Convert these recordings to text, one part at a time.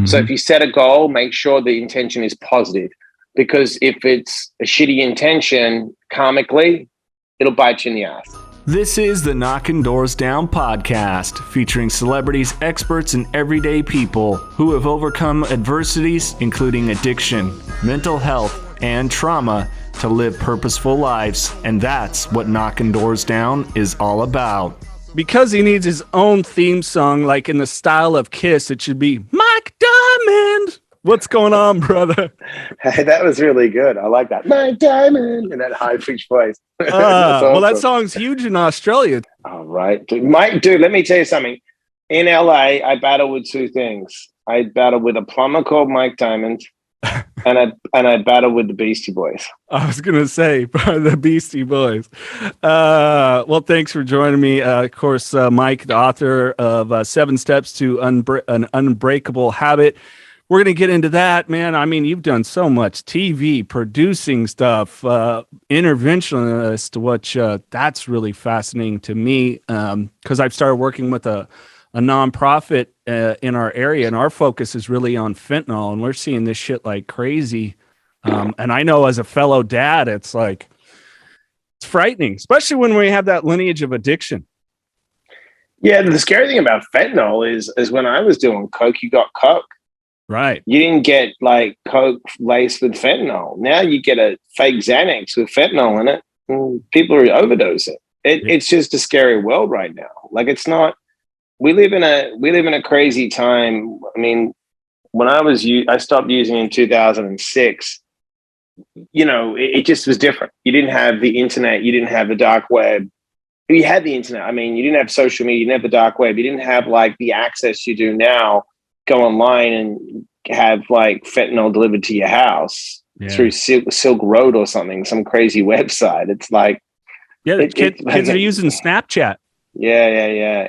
So if you set a goal, make sure the intention is positive, because if it's a shitty intention, karmically, it'll bite you in the ass. This is the Knocking Doors Down podcast, featuring celebrities, experts, and everyday people who have overcome adversities, including addiction, mental health, and trauma, to live purposeful lives. And that's what Knocking Doors Down is all about. Because he needs his own theme song, like in the style of Kiss, it should be Mike Diamond. What's going on, brother? Hey, that was really good. I like that. Mike Diamond in that high-pitched voice. Awesome. Well, that song's huge in Australia. All right. Dude, let me tell you something. In LA, I battle with two things. I battle with a plumber called Mike Diamond, and I battle with the Beastie Boys. I was going to say, the Beastie Boys. Well, thanks for joining me. Of course, Mike, the author of 7 Steps to an Unbreakable Habit. We're going to get into that, man. I mean, you've done so much TV, producing stuff, interventionist, which that's really fascinating to me because I've started working with a nonprofit in our area, and our focus is really on fentanyl, and we're seeing this shit like crazy. And I know as a fellow dad, it's like, it's frightening, especially when we have that lineage of addiction. Yeah, the scary thing about fentanyl is when I was doing coke, you got coke. Right. You didn't get like coke laced with fentanyl. Now you get a fake Xanax with fentanyl in it, and people are overdosing. It's just a scary world right now. Like, it's not. We live in a crazy time. I mean, when I stopped using in 2006. You know, it just was different. You didn't have the internet. You didn't have the dark web. You had the internet. I mean, you didn't have social media. You didn't have the dark web. You didn't have like the access you do now. Go online and have like fentanyl delivered to your house through Silk Road or something, some crazy website. It's like, kids are using Snapchat. Yeah.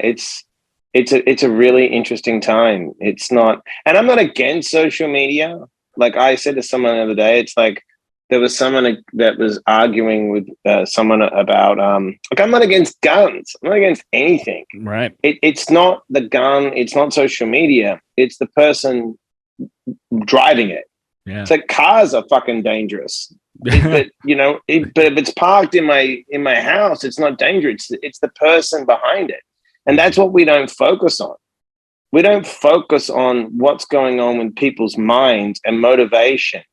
It's a really interesting time. It's not, and I'm not against social media. Like I said to someone the other day, it's like there was someone that was arguing with someone about like, I'm not against guns. I'm not against anything. Right. It's not the gun. It's not social media. It's the person driving it. Yeah. It's like cars are fucking dangerous. But if it's parked in my house, it's not dangerous. It's the person behind it, and that's what we don't focus on. We don't focus on what's going on with people's minds and motivation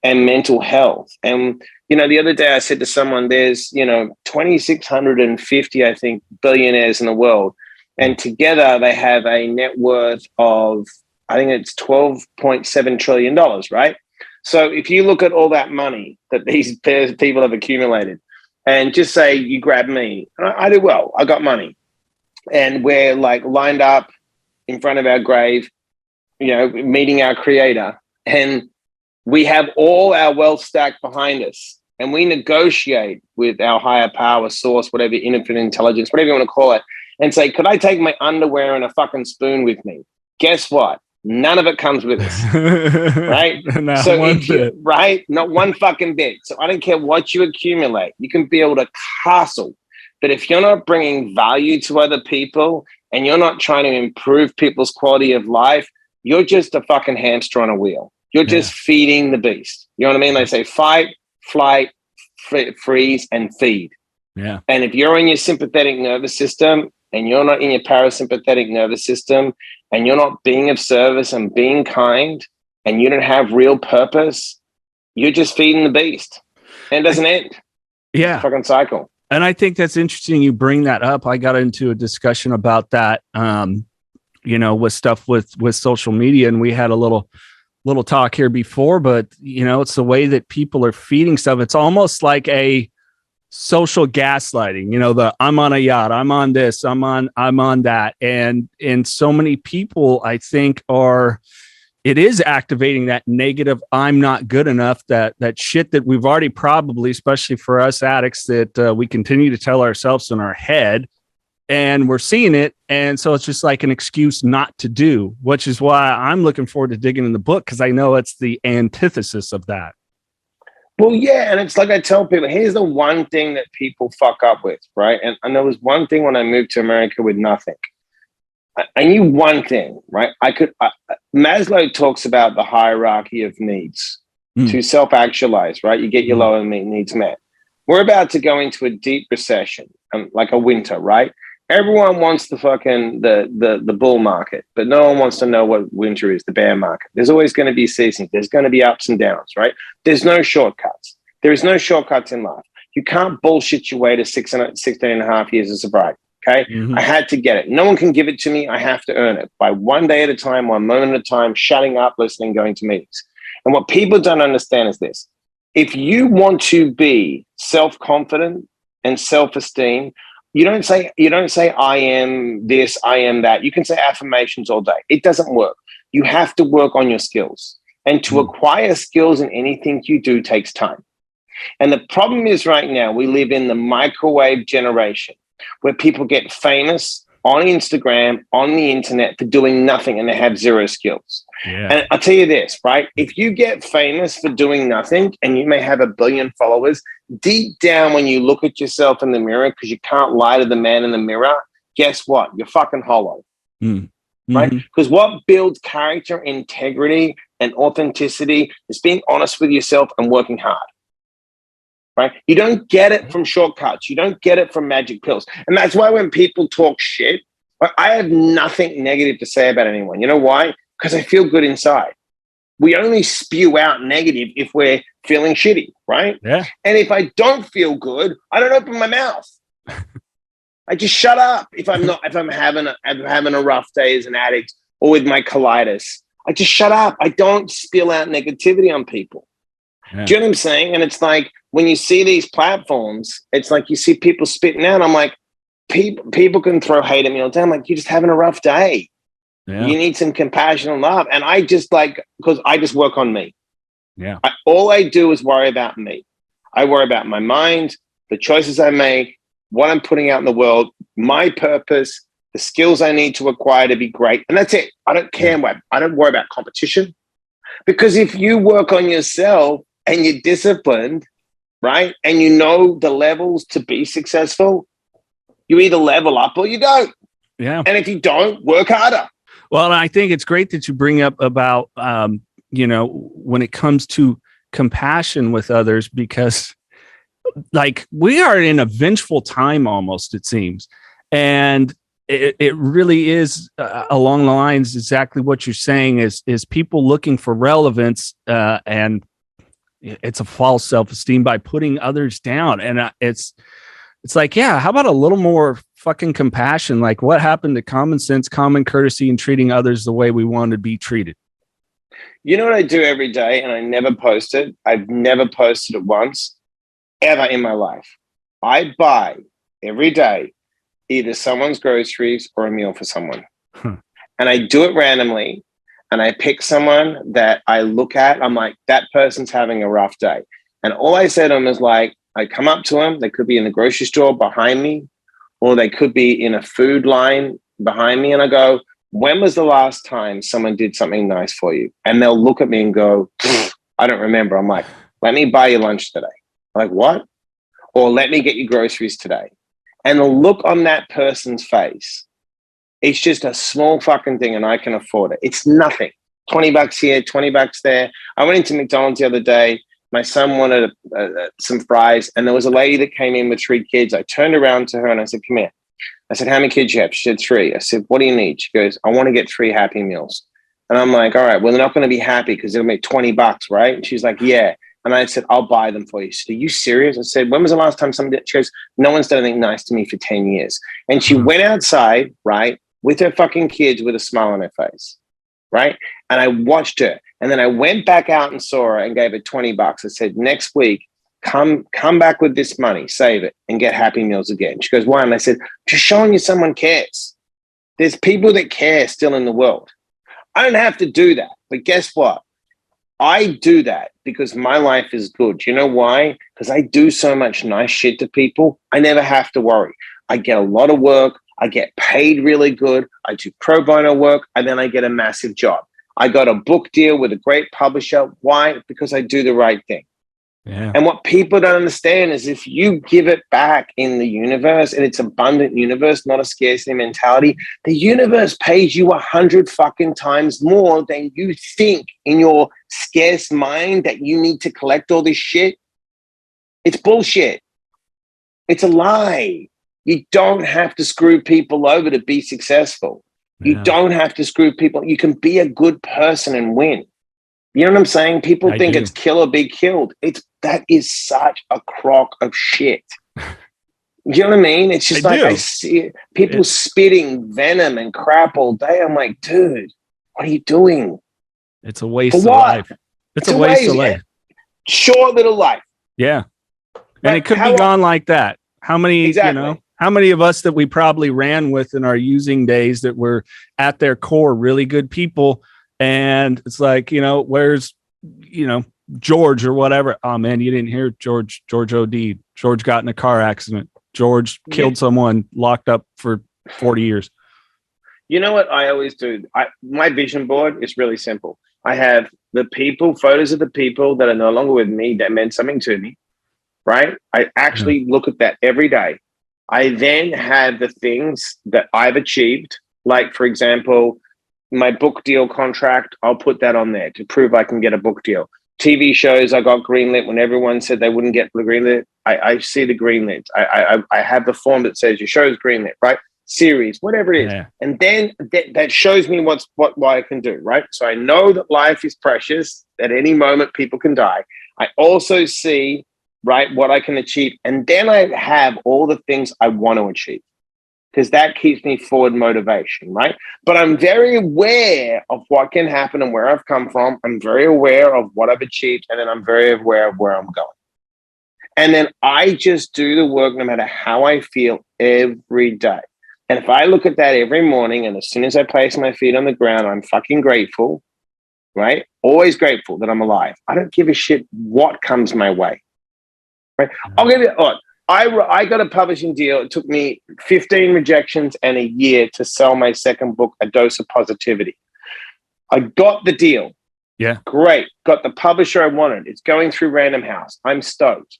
and mental health. And, the other day I said to someone, there's, 2,650, I think, billionaires in the world. And together they have a net worth of, I think it's $12.7 trillion, right? So if you look at all that money that these people have accumulated and just say you grab me, I do well, I got money. And we're like lined up in front of our grave, meeting our creator. And we have all our wealth stacked behind us. And we negotiate with our higher power source, whatever, infinite intelligence, whatever you want to call it, and say, could I take my underwear and a fucking spoon with me? Guess what? None of it comes with us, right? Right? Not one fucking bit. So I don't care what you accumulate. You can build a castle. But if you're not bringing value to other people and you're not trying to improve people's quality of life, you're just a fucking hamster on a wheel. You're just feeding the beast. You know what I mean? They say fight, flight, freeze, and feed. Yeah. And if you're in your sympathetic nervous system and you're not in your parasympathetic nervous system and you're not being of service and being kind and you don't have real purpose, you're just feeding the beast. And it doesn't end. Yeah. It's a fucking cycle. And I think that's interesting you bring that up. I got into a discussion about that, with stuff with social media, and we had a little talk here before, but it's the way that people are feeding stuff. It's almost like a social gaslighting, the I'm on a yacht, I'm on this, I'm on that. And so many people, I think, it is activating that negative, I'm not good enough, that shit that we've already probably, especially for us addicts, that we continue to tell ourselves in our head, and we're seeing it. And so it's just like an excuse not to do, which is why I'm looking forward to digging in the book, because I know it's the antithesis of that. Well, yeah. And it's like I tell people, here's the one thing that people fuck up with, right? And there was one thing when I moved to America with nothing. I knew one thing, right? Maslow talks about the hierarchy of needs to self-actualize, right? You get your lower needs met. We're about to go into a deep recession, like a winter, right? Everyone wants the bull market, but no one wants to know what winter is, the bear market. There's always going to be seasons. There's going to be ups and downs, right? There's no shortcuts. There is no shortcuts in life. You can't bullshit your way to 16 and a half years of sobriety. Okay. I had to get it. No one can give it to me. I have to earn it by one day at a time, one moment at a time, shutting up, listening, going to meetings. And what people don't understand is this. If you want to be self-confident and self-esteem, you don't say, I am this, I am that. You can say affirmations all day. It doesn't work. You have to work on your skills. And to acquire skills in anything you do takes time. And the problem is right now, we live in the microwave generation where people get famous on Instagram, on the internet for doing nothing and they have zero skills. Yeah. And I'll tell you this, right? If you get famous for doing nothing and you may have 1 billion followers, deep down when you look at yourself in the mirror, because you can't lie to the man in the mirror, guess what? You're fucking hollow, right? Because what builds character, integrity, and authenticity is being honest with yourself and working hard. Right? You don't get it from shortcuts. You don't get it from magic pills. And that's why when people talk shit, I have nothing negative to say about anyone. You know why? Because I feel good inside. We only spew out negative if we're feeling shitty, right? Yeah. And if I don't feel good, I don't open my mouth. I just shut up if I'm having a rough day as an addict or with my colitis. I just shut up. I don't spill out negativity on people. Yeah. Do you know what I'm saying? And it's like when you see these platforms, it's like you see people spitting out. I'm like, people can throw hate at me all the time. Like, you're just having a rough day. Yeah. You need some compassion and love. And I just because I just work on me. Yeah. All I do is worry about me. I worry about my mind, the choices I make, what I'm putting out in the world, my purpose, the skills I need to acquire to be great. And that's it. I don't care. I don't worry about competition. Because if you work on yourself and you're disciplined, right, and you know the levels to be successful, you either level up or you don't. Yeah. And if you don't, work harder. Well, I think it's great that you bring up about, when it comes to compassion with others, because like we are in a vengeful time almost, it seems. And it really is along the lines exactly what you're saying is people looking for relevance and it's a false self-esteem by putting others down. And it's like, yeah, how about a little more fucking compassion? Like, what happened to common sense, common courtesy, and treating others the way we want to be treated? You know what I do every day, and I never post it? I've never posted it once, ever in my life. I buy every day either someone's groceries or a meal for someone. And I do it randomly. And I pick someone that I look at. I'm like, that person's having a rough day. And all I say to them is like, I come up to them. They could be in the grocery store behind me, or they could be in a food line behind me. And I go, when was the last time someone did something nice for you? And they'll look at me and go, I don't remember. I'm like, let me buy you lunch today. I'm like, what? Or let me get you groceries today. And the look on that person's face, it's just a small fucking thing and I can afford it. It's nothing. $20 here, $20 there. I went into McDonald's the other day. My son wanted some fries and there was a lady that came in with 3 kids. I turned around to her and I said, come here. I said, how many kids you have? She said 3. I said, what do you need? She goes, I want to get 3 Happy Meals. And I'm like, all right, well, they're not going to be happy because it'll make $20, right? And she's like, yeah. And I said, I'll buy them for you. She said, are you serious? I said, when was the last time somebody did? She goes, no one's done anything nice to me for 10 years. And she went outside, right, with her fucking kids with a smile on her face, right? And I watched her. And then I went back out and saw her and gave her $20. I said, next week, come back with this money, save it, and get Happy Meals again. She goes, why? And I said, just showing you someone cares. There's people that care still in the world. I don't have to do that. But guess what? I do that because my life is good. You know why? Because I do so much nice shit to people. I never have to worry. I get a lot of work. I get paid really good. I do pro bono work, and then I get a massive job. I got a book deal with a great publisher. Why? Because I do the right thing. Yeah. And what people don't understand is if you give it back in the universe, and it's abundant universe, not a scarcity mentality, the universe pays you 100 fucking times more than you think in your scarce mind that you need to collect all this shit. It's bullshit. It's a lie. You don't have to screw people over to be successful. You don't have to screw people. You can be a good person and win. You know what I'm saying? People think it's kill or be killed. That is such a crock of shit. You know what I mean? It's just I see people spitting venom and crap all day. I'm like, dude, what are you doing? It's a waste of life. It's a waste of life. Short little life. Yeah. And it could be gone like that. How many, how many of us that we probably ran with in our using days that were at their core really good people? And it's like, where's, George or whatever. Oh man, you didn't hear George OD'd. George got in a car accident. George killed someone, locked up for 40 years. You know what I always do? My vision board is really simple. I have photos of the people that are no longer with me that meant something to me, right? I actually look at that every day. I then have the things that I've achieved. Like, for example, my book deal contract, I'll put that on there to prove I can get a book deal. TV shows, I got greenlit when everyone said they wouldn't get the greenlit. I see the greenlit. I have the form that says your show's greenlit, right? Series, whatever it is. Yeah. And then that shows me what I can do, right? So I know that life is precious. At any moment, people can die. I also see, right, what I can achieve. And then I have all the things I want to achieve, because that keeps me forward motivation, right? But I'm very aware of what can happen and where I've come from. I'm very aware of what I've achieved, and then I'm very aware of where I'm going. And then I just do the work no matter how I feel every day. And if I look at that every morning, and as soon as I place my feet on the ground, I'm fucking grateful, right? Always grateful that I'm alive. I don't give a shit what comes my way, right? I'll give you, I got a publishing deal. It took me 15 rejections and a year to sell my second book, A Dose of Positivity. I got the deal. Yeah. Great. Got the publisher I wanted. It's going through Random House. I'm stoked.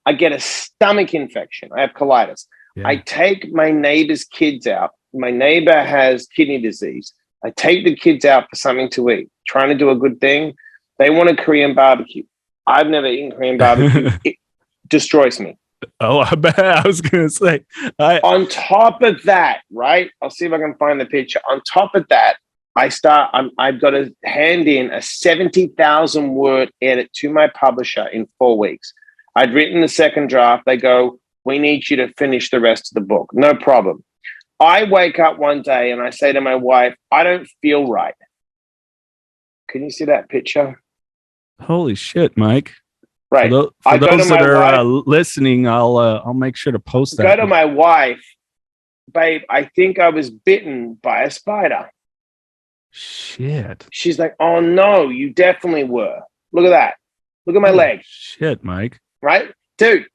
I get a stomach infection. I have colitis. Yeah. I take my neighbor's kids out. My neighbor has kidney disease. I take the kids out for something to eat, trying to do a good thing. They want a Korean barbecue. I've never eaten Korean barbecue. It destroys me. Oh, I bet. I was going to say. On top of that, right? I'll see if I can find the picture. On top of that, I've got to hand in a 70,000 word edit to my publisher in 4 weeks. I'd written the second draft. They go, we need you to finish the rest of the book. No problem. I wake up one day and I say to my wife, I don't feel right. Can you see that picture? Holy shit, Mike. Right. For those that are listening, I'll make sure to post that. Go to my wife, babe, I think I was bitten by a spider. Shit. She's like, oh no, you definitely were. Look at that. Look at my leg. Shit, Mike. Right? Dude,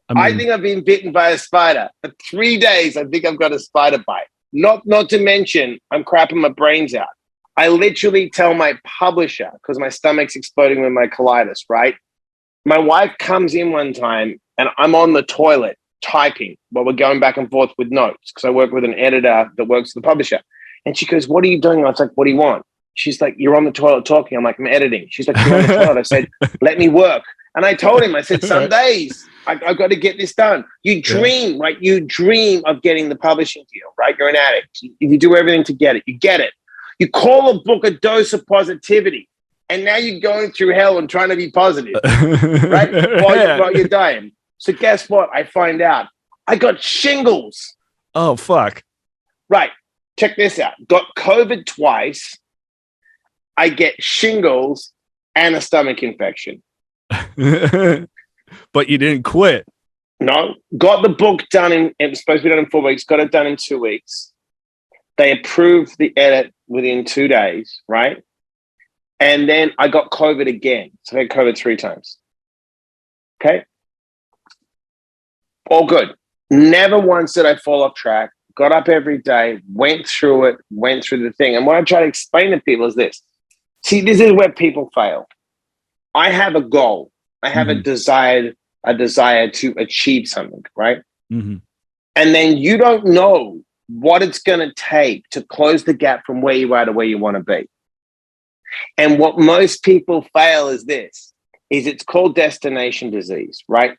I think I've been bitten by a spider. For 3 days, I think I've got a spider bite. Not to mention, I'm crapping my brains out. I literally tell my publisher, because my stomach's exploding with my colitis, right? My wife comes in one time and I'm on the toilet typing while we're going back and forth with notes, because I work with an editor that works for the publisher. And she goes, what are you doing? I was like, what do you want? She's like, you're on the toilet talking. I'm like, I'm editing. She's like, you're on the toilet. I said, let me work. And I told him, I said, some days I've got to get this done. You dream, right? You dream of getting the publishing deal, right? You're an addict. You do everything to get it. You get it. You call a book A Dose of Positivity. And now you're going through hell and trying to be positive, right? While you're dying. So guess what? I find out I got shingles. Oh, fuck. Right. Check this out. Got COVID twice. I get shingles and a stomach infection. But you didn't quit. No. Got the book done it was supposed to be done in 4 weeks. Got it done in 2 weeks. They approved the edit within 2 days, right? And then I got COVID again. So I had COVID 3 times. Okay. All good. Never once did I fall off track. Got up every day, went through the thing. And what I try to explain to people is this. See, this is where people fail. I have a goal. I have a desire to achieve something, right? Mm-hmm. And then you don't know what it's going to take to close the gap from where you are to where you want to be. And what most people fail is it's called destination disease, right?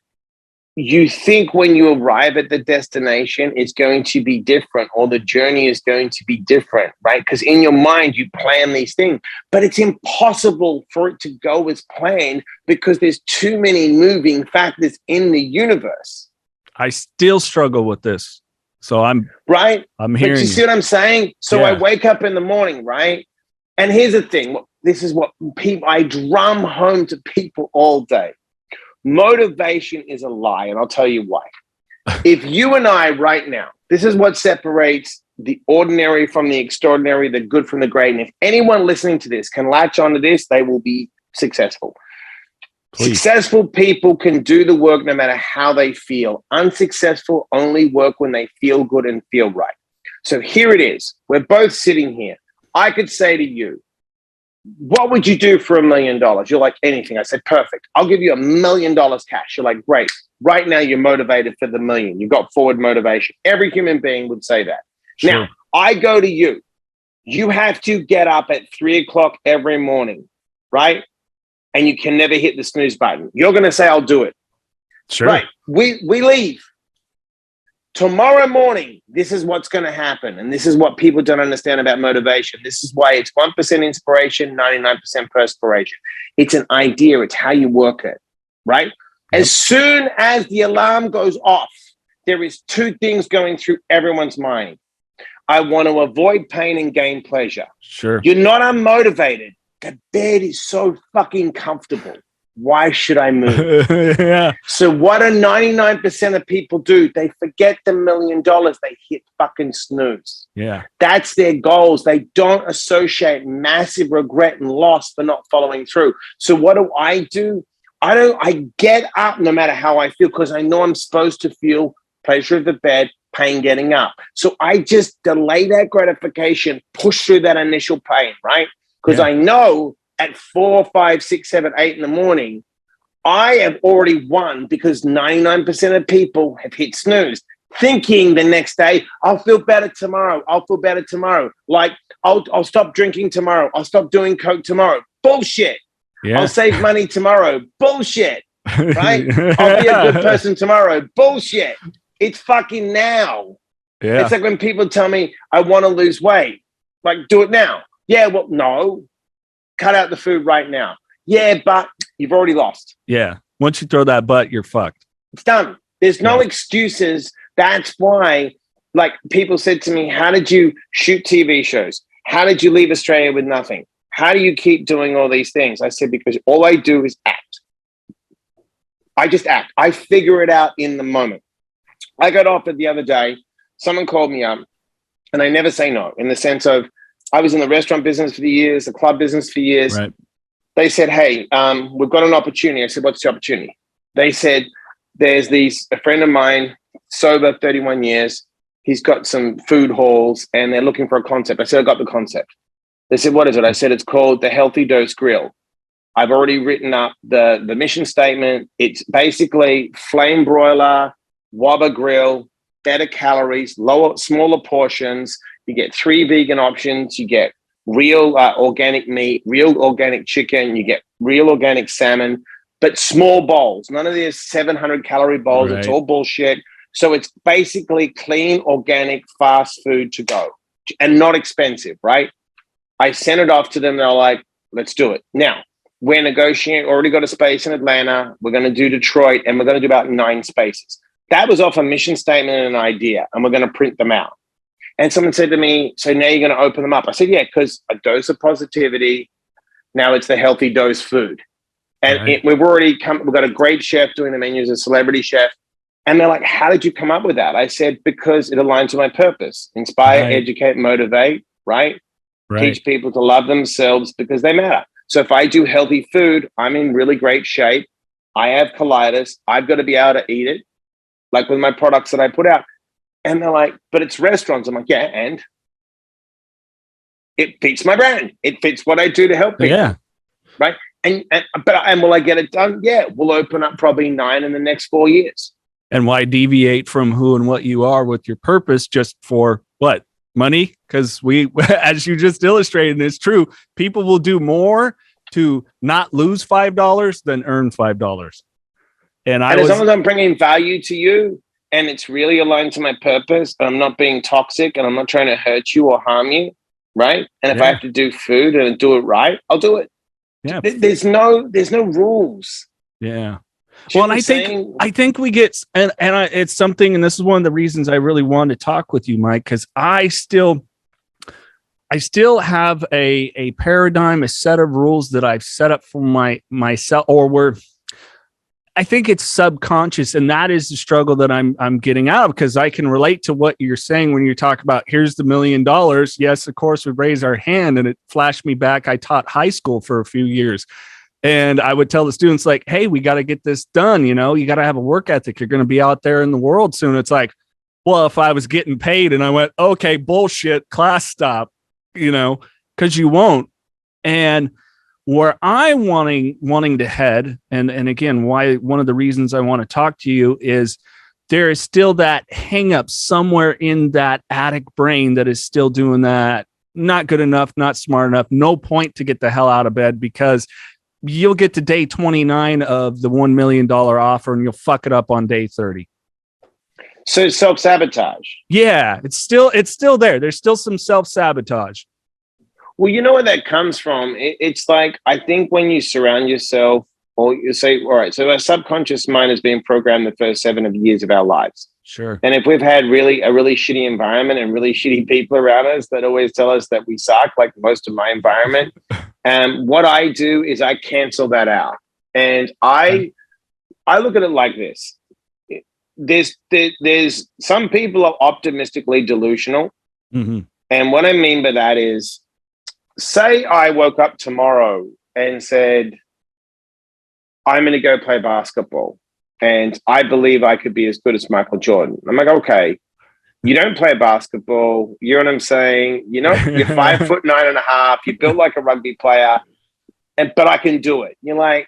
You think when you arrive at the destination, it's going to be different, or the journey is going to be different, right? Because in your mind, you plan these things, but it's impossible for it to go as planned because there's too many moving factors in the universe. I still struggle with this. So I'm hearing. But you see what I'm saying? So I wake up in the morning, right? And here's the thing. This is what I drum home to people all day. Motivation is a lie, and I'll tell you why. If you and I right now, this is what separates the ordinary from the extraordinary, the good from the great. And if anyone listening to this can latch onto this, they will be successful. Please. Successful people can do the work no matter how they feel. Unsuccessful only work when they feel good and feel right. So here it is. We're both sitting here. I could say to you, what would you do for $1 million? You're like, anything. I said, perfect. I'll give you $1 million cash. You're like, great. Right now you're motivated for the million. You've got forward motivation. Every human being would say that. Sure. Now, I go to you. You have to get up at 3:00 every morning, right? And you can never hit the snooze button. You're going to say, I'll do it. Sure. Right. We leave. Tomorrow morning, this is what's going to happen. And this is what people don't understand about motivation. This is why it's 1% inspiration, 99% perspiration. It's an idea. It's how you work it, right? Yep. As soon as the alarm goes off, there is two things going through everyone's mind. I want to avoid pain and gain pleasure. Sure. You're not unmotivated. The bed is so fucking comfortable. Why should I move? Yeah. So what do 99% of people do? They forget the $1 million. They hit fucking snooze. Yeah. That's their goals. They don't associate massive regret and loss for not following through. So what do? I get up no matter how I feel because I know I'm supposed to feel pleasure of the bed, pain getting up. So I just delay that gratification, push through that initial pain, right? Because I know at 4, 5, 6, 7, 8 in the morning, I have already won because 99% of people have hit snooze, thinking the next day, I'll feel better tomorrow. I'll feel better tomorrow. Like, I'll stop drinking tomorrow. I'll stop doing coke tomorrow. Bullshit. Yeah. I'll save money tomorrow. Bullshit. Right? I'll be a good person tomorrow. Bullshit. It's fucking now. Yeah. It's like when people tell me, I want to lose weight. Like, do it now. Yeah, well, no. Cut out the food right now. Yeah, but you've already lost. Yeah. Once you throw that butt, you're fucked. It's done. There's no excuses. That's why, like, people said to me, how did you shoot TV shows? How did you leave Australia with nothing? How do you keep doing all these things? I said, because all I do is act. I just act. I figure it out in the moment. I got offered the other day, someone called me up, and I never say no, in the sense of, I was in the restaurant business for years, the club business for years. Right. They said, hey, we've got an opportunity. I said, what's the opportunity? They said, there's a friend of mine, sober, 31 years. He's got some food halls and they're looking for a concept. I said, I got the concept. They said, what is it? I said, it's called the Healthy Dose Grill. I've already written up the mission statement. It's basically flame broiler, Wobber grill, better calories, smaller portions. You get 3 vegan options. You get real organic meat, real organic chicken. You get real organic salmon, but small bowls. None of these 700-calorie bowls. Right. It's all bullshit. So it's basically clean, organic, fast food to go and not expensive, right? I sent it off to them. They're like, let's do it. Now, we're negotiating, already got a space in Atlanta. We're going to do Detroit, and we're going to do about 9 spaces. That was off a mission statement and an idea, and we're going to print them out. And someone said to me, so now you're going to open them up. I said, yeah, because a dose of positivity, now it's the healthy dose food. And right. We've got a great chef doing the menus, a celebrity chef. And they're like, how did you come up with that? I said, because it aligns with my purpose. Inspire, right. Educate, motivate, right? Teach people to love themselves because they matter. So if I do healthy food, I'm in really great shape. I have colitis. I've got to be able to eat it, like with my products that I put out. And they're like, but it's restaurants. I'm like, yeah, and it fits my brand. It fits what I do to help people. Yeah. Right. And will I get it done? Yeah, we'll open up probably 9 in the next 4 years. And why deviate from who and what you are with your purpose just for what? Money? Because we, as you just illustrated, and it's true, people will do more to not lose $5 than earn $5. And as long as I'm bringing value to you and it's really aligned to my purpose, and I'm not being toxic and I'm not trying to hurt you or harm you, right? And if I have to do food and do it right, I'll do it. Yeah. There's no rules. Yeah. Well, and I think we get, and it's something, and this is one of the reasons I really wanted to talk with you, Mike, because I still have a paradigm, a set of rules that I've set up for myself, or I think it's subconscious, and that is the struggle that I'm getting out of, because I can relate to what you're saying when you talk about here's the $1 million. Yes, of course, we raise our hand, and it flashed me back. I taught high school for a few years, and I would tell the students like, "Hey, we got to get this done. You got to have a work ethic. You're going to be out there in the world soon." It's like, well, if I was getting paid, and I went, "Okay, bullshit, class stop," because you won't. And where I wanting to head, and again, why one of the reasons I want to talk to you is there is still that hang up somewhere in that addict brain that is still doing that. Not good enough, not smart enough, no point to get the hell out of bed, because you'll get to day 29 of the $1 million offer and you'll fuck it up on day 30. So self-sabotage. Yeah, it's still there. There's still some self-sabotage. Well, you know where that comes from? It's like, I think when you surround yourself, or you say, all right, so our subconscious mind has been programmed the first 7 years of our lives. Sure. And if we've had a really shitty environment and really shitty people around us that always tell us that we suck, like most of my environment, what I do is I cancel that out. And I look at it like this. There's some people are optimistically delusional. Mm-hmm. And what I mean by that is, say I woke up tomorrow and said, I'm going to go play basketball and I believe I could be as good as Michael Jordan. I'm like, okay, you don't play basketball. You know what I'm saying? You're 5'9.5". You built like a rugby player, but I can do it. You're like,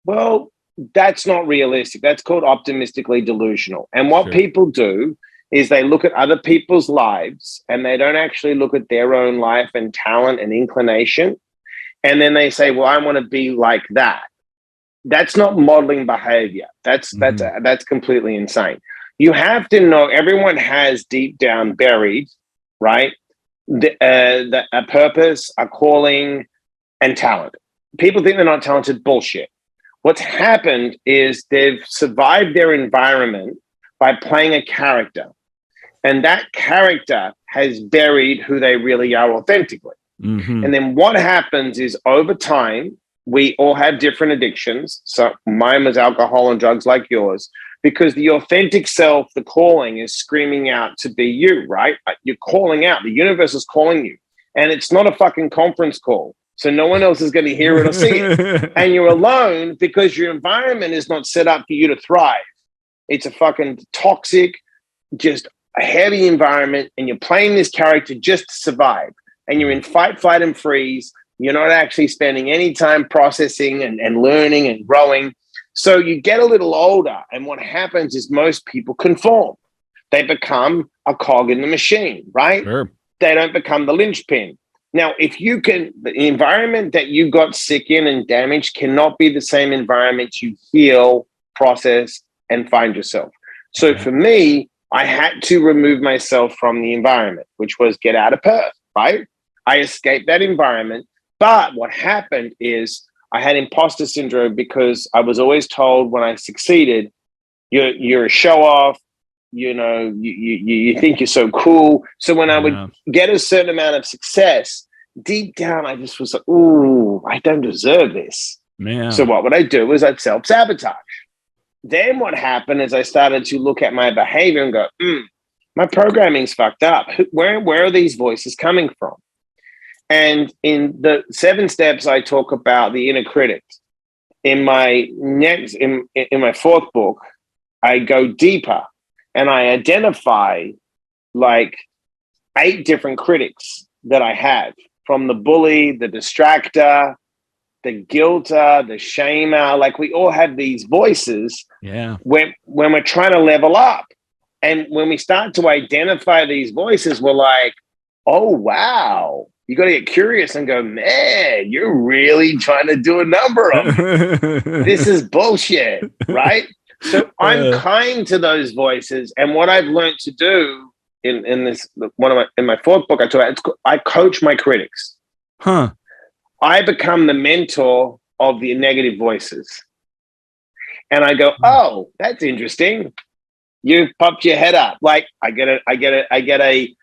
well, that's not realistic. That's called optimistically delusional. And what people do is they look at other people's lives and they don't actually look at their own life and talent and inclination. And then they say, well, I want to be like that. That's not modeling behavior. That's completely insane. You have to know everyone has deep down buried, right? A purpose, a calling, and talent. People think they're not talented. Bullshit. What's happened is they've survived their environment by playing a character. And that character has buried who they really are authentically. Mm-hmm. And then what happens is over time, we all have different addictions. So mine was alcohol and drugs like yours, because the authentic self, the calling is screaming out to be you, right? You're calling out. The universe is calling you. And it's not a fucking conference call. So no one else is going to hear it or see it. And you're alone because your environment is not set up for you to thrive. It's a fucking toxic, just a heavy environment, and you're playing this character just to survive. And you're in fight, flight, and freeze. You're not actually spending any time processing and learning and growing. So you get a little older, and what happens is most people conform. They become a cog in the machine, right? Sure. They don't become the linchpin. Now, if you can, the environment that you got sick in and damaged cannot be the same environment you heal, process, and find yourself. So for me, I had to remove myself from the environment, which was get out of Perth, right? I escaped that environment. But what happened is I had imposter syndrome because I was always told when I succeeded, you're a show off, you think you're so cool. So when I would get a certain amount of success, deep down, I just was like, ooh, I don't deserve this. Man. So what would I do is I'd self-sabotage. Then what happened is I started to look at my behavior and go, my programming's fucked up. Where are these voices coming from? And in the 7 steps, I talk about the inner critic. In my in my 4th book, I go deeper and I identify like 8 different critics that I have, from the bully, the distractor, the guilter, the shamer. Like we all have these voices Yeah. when we're trying to level up. And when we start to identify these voices, we're like, oh, wow. You got to get curious and go, man, you're really trying to do a number on me. This is bullshit, right? So I'm kind to those voices. And what I've learned to do in this, in my fourth book, I coach my critics. Huh. I become the mentor of the negative voices. And I go, oh, that's interesting. You've popped your head up. Like I get a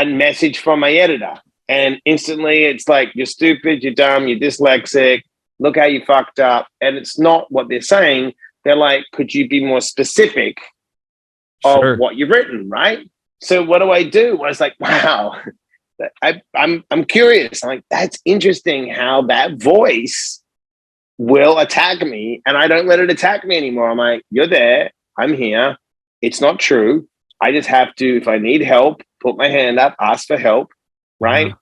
message from my editor, and instantly it's like, you're stupid, you're dumb, you're dyslexic, look how you fucked up. And it's not what they're saying. They're like, could you be more specific of what you've written, right? So what do? I was like, wow, I'm curious. I'm like, that's interesting how that voice will attack me, and I don't let it attack me anymore. I'm like, you're there, I'm here. It's not true. I just have to, if I need help, put my hand up, ask for help, right?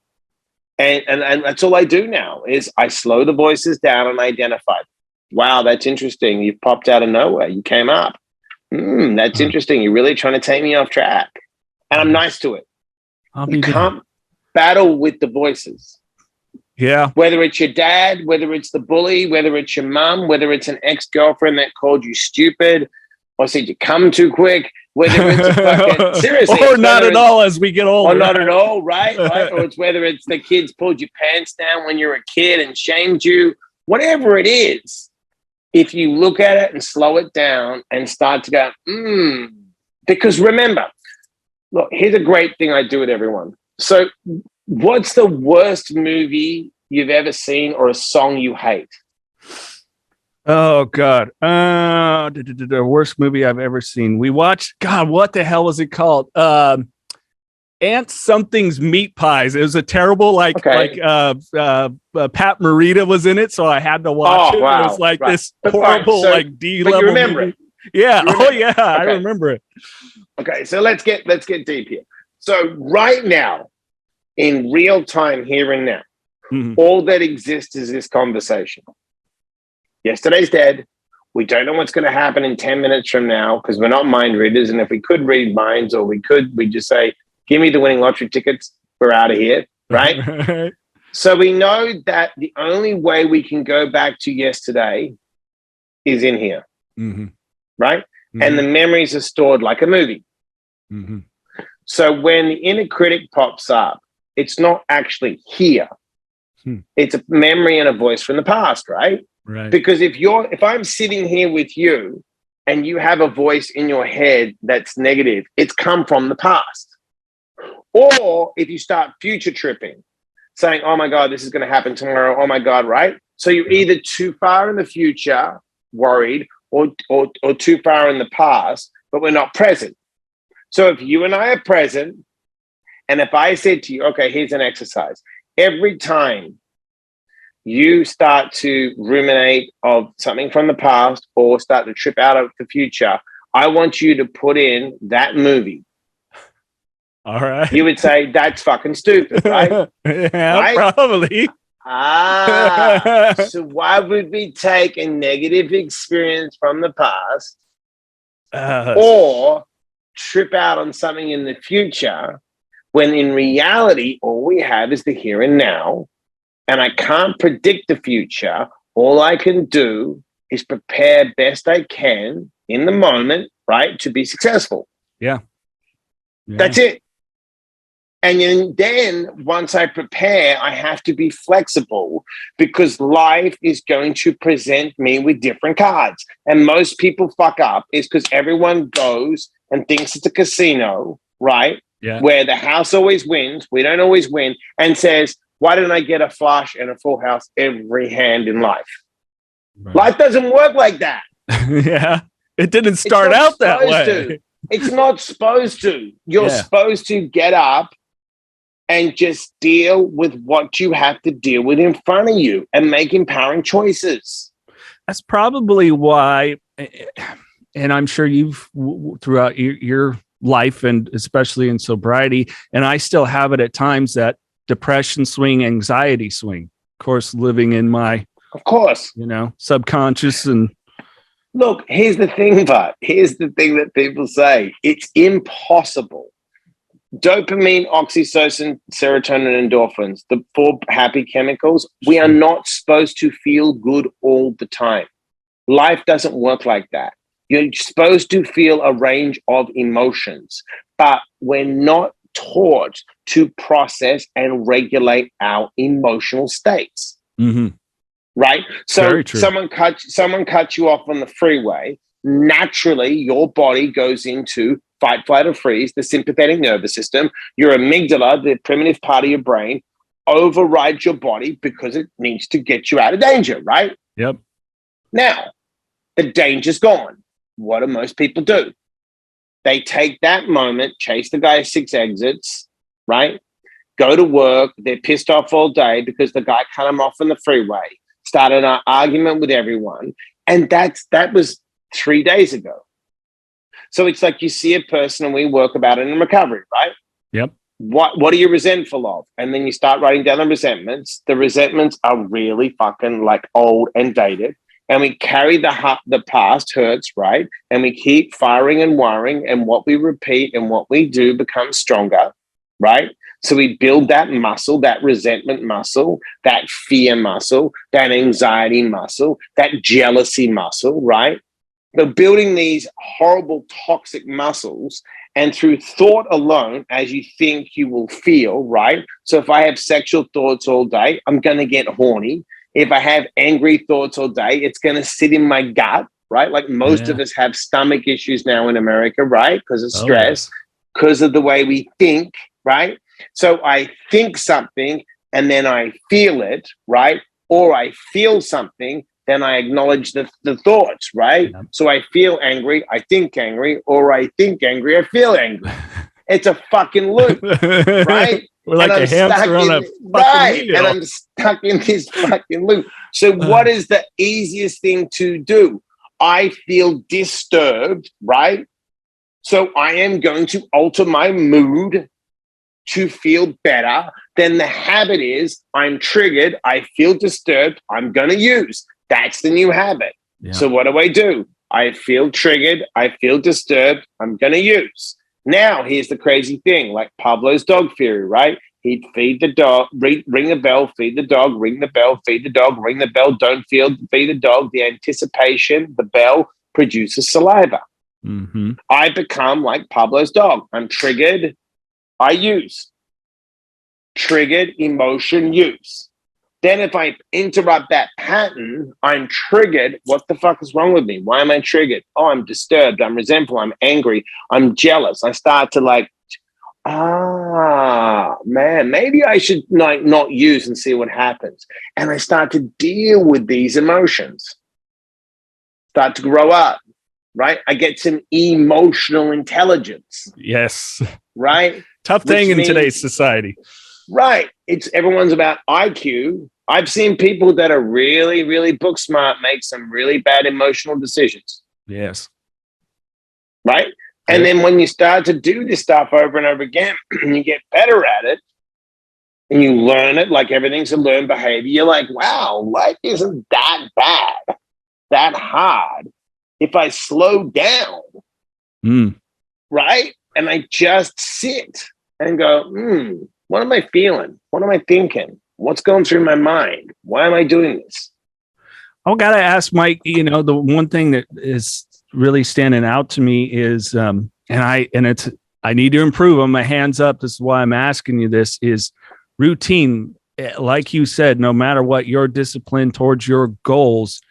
And that's all I do now is I slow the voices down and identify. Wow, that's interesting. You popped out of nowhere. You came up. That's interesting. You're really trying to take me off track. And I'm nice to it. You can't battle with the voices. Yeah. Whether it's your dad, whether it's the bully, whether it's your mom, whether it's an ex-girlfriend that called you stupid or said you come too quick, whether it's a fucking, seriously. Or not at all as we get older. Or not at all, right? Or it's whether it's the kids pulled your pants down when you were a kid and shamed you, whatever it is. If you look at it and slow it down and start to go, because remember, look, here's a great thing I do with everyone. So what's the worst movie you've ever seen or a song you hate? Oh, God. The worst movie I've ever seen. We watched, God, what the hell was it called? Aunt Something's Meat Pies. It was a terrible, Pat Morita was in it, so I had to watch it. Wow. It was like this horrible, D-level. You remember movie. It? Yeah. Okay. I remember it. Okay, so let's get deep here. So right now, in real time, here and now, all that exists is this conversation. Yesterday's dead. We don't know what's going to happen in 10 minutes from now because we're not mind readers. And if we could read minds, or we'd just say, give me the winning lottery tickets. We're out of here, right? So we know that the only way we can go back to yesterday is in here, right? And the memories are stored like a movie. So when the inner critic pops up, it's not actually here. It's a memory and a voice from the past, right? Right. Because if I'm sitting here with you and you have a voice in your head that's negative, it's come from the past. Or if you start future tripping, saying, oh my God, this is going to happen tomorrow. Oh my God, right? So you're either too far in the future, worried, or too far in the past, but we're not present. So if you and I are present, and if I said to you, okay, here's an exercise. Every time you start to ruminate of something from the past or start to trip out of the future, I want you to put in that movie. All right. You would say, that's fucking stupid, right? Yeah, right? Probably. So why would we take a negative experience from the past or trip out on something in the future when in reality, all we have is the here and now, and I can't predict the future. All I can do is prepare best I can in the moment, right, to be successful. Yeah. That's it. And then once I prepare, I have to be flexible because life is going to present me with different cards. And most people fuck up is because everyone goes and thinks it's a casino, right? Yeah. Where the house always wins. We don't always win. And says, why didn't I get a flush and a full house every hand in life? Right. Life doesn't work like that. Yeah. It didn't start out that way. It's not supposed to. You're supposed to get up and just deal with what you have to deal with in front of you and make empowering choices. That's probably why, and I'm sure you've throughout your life and especially in sobriety, and I still have it at times, that depression swing, anxiety swing. Of course, living in my Of course. Subconscious. And look, here's the thing, but here's the thing that people say. It's impossible. Dopamine, oxytocin, serotonin, and endorphins, the 4 happy chemicals, we are not supposed to feel good all the time. Life doesn't work like that. You're supposed to feel a range of emotions, but we're not taught to process and regulate our emotional states. Mm-hmm. Right? So someone cuts you off on the freeway. Naturally, your body goes into fight, flight, or freeze, the sympathetic nervous system. Your amygdala, the primitive part of your brain, overrides your body because it needs to get you out of danger, right? Yep. Now, the danger's gone. What do most people do? They take that moment, chase the guy 6 exits, right? Go to work. They're pissed off all day because the guy cut them off on the freeway, started an argument with everyone. And that was 3 days ago. So it's like you see a person and we work about it in recovery, right? Yep. What are you resentful of? And then you start writing down the resentments. The resentments are really fucking like old and dated. And we carry the past hurts, right? And we keep firing and wiring. And what we repeat and what we do becomes stronger, right? So we build that muscle, that resentment muscle, that fear muscle, that anxiety muscle, that jealousy muscle, right? They're building these horrible toxic muscles, and through thought alone, as you think, you will feel, right? So if I have sexual thoughts all day, I'm going to get horny. If I have angry thoughts all day, it's going to sit in my gut, right? Like most of us have stomach issues now in America, right? Because of stress, because of the way we think, right? So I think something and then I feel it, right? Or I feel something, then I acknowledge the thoughts, right? Yeah. So I feel angry, I think angry, or I think angry, I feel angry. It's a fucking loop, right? We're like a hamster on a fucking wheel. And I'm stuck in this fucking loop. So what is the easiest thing to do? I feel disturbed, right? So I am going to alter my mood to feel better. Then the habit is I'm triggered, I feel disturbed, I'm going to use. That's the new habit. Yeah. So what do? I feel triggered, I feel disturbed, I'm going to use. Now, here's the crazy thing, like Pavlov's dog theory, right? He'd feed the dog, ring the bell, feed the dog, ring the bell, feed the dog, ring the bell, don't feed the dog. The anticipation, the bell produces saliva. Mm-hmm. I become like Pavlov's dog. I'm triggered, I use. Triggered, emotion, use. Then if I interrupt that pattern, I'm triggered. What the fuck is wrong with me? Why am I triggered? Oh, I'm disturbed. I'm resentful. I'm angry. I'm jealous. I start to man, maybe I should not use and see what happens. And I start to deal with these emotions. Start to grow up, right? I get some emotional intelligence. Yes. Right? Tough thing in today's society. Right. Everyone's about IQ. I've seen people that are really, really book smart make some really bad emotional decisions. Yes. Right. And then when you start to do this stuff over and over again, and you get better at it and you learn it, like everything's a learned behavior, you're like, wow, life isn't that bad, that hard. If I slow down, right? And I just sit and go, what am I feeling? What am I thinking? What's going through my mind? Why am I doing this? I got to ask Mike, the one thing that is really standing out to me is, I need to improve on my hands up. This is why I'm asking you this is routine. Like you said, no matter what, your discipline towards your goals,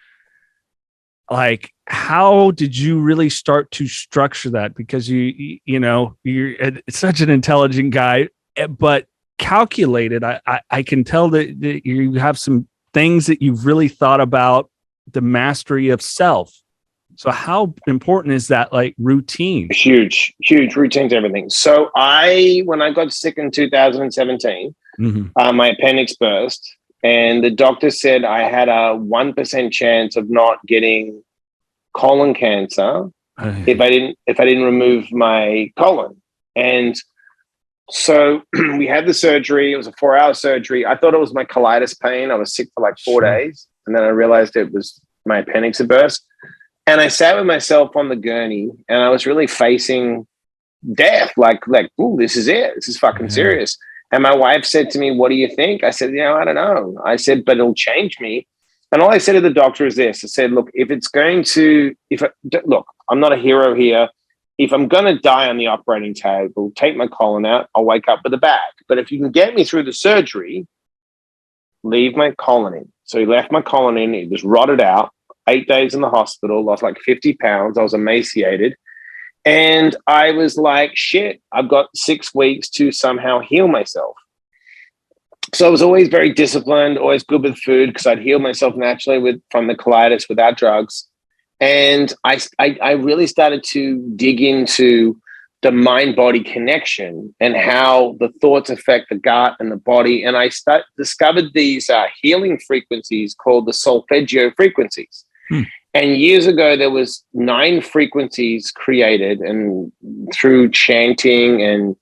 like how did you really start to structure that? Because you're such an intelligent guy, but calculated. I can tell that you have some things that you've really thought about the mastery of self. So how important is that, like routine? Huge routine to everything. So when I got sick in 2017, my appendix burst and the doctor said I had a 1% chance of not getting colon cancer if I didn't remove my colon. And so we had the surgery. It was a 4-hour surgery. I thought it was my colitis pain. I was sick for like 4 days. And then I realized it was my appendix had burst. And I sat with myself on the gurney and I was really facing death. Like, oh, this is it. This is fucking serious. And my wife said to me, what do you think? I said, I don't know. I said, but it'll change me. And all I said to the doctor is this. I said, look, look, I'm not a hero here. If I'm going to die on the operating table, take my colon out, I'll wake up with a bag. But if you can get me through the surgery, leave my colon in. So he left my colon in. It was rotted out. 8 days in the hospital, lost like 50 pounds. I was emaciated. And I was like, shit, I've got 6 weeks to somehow heal myself. So I was always very disciplined, always good with food because I'd heal myself naturally from the colitis without drugs. And I really started to dig into the mind-body connection and how the thoughts affect the gut and the body. And I discovered these healing frequencies called the solfeggio frequencies. And years ago, there was 9 frequencies created, and through chanting, and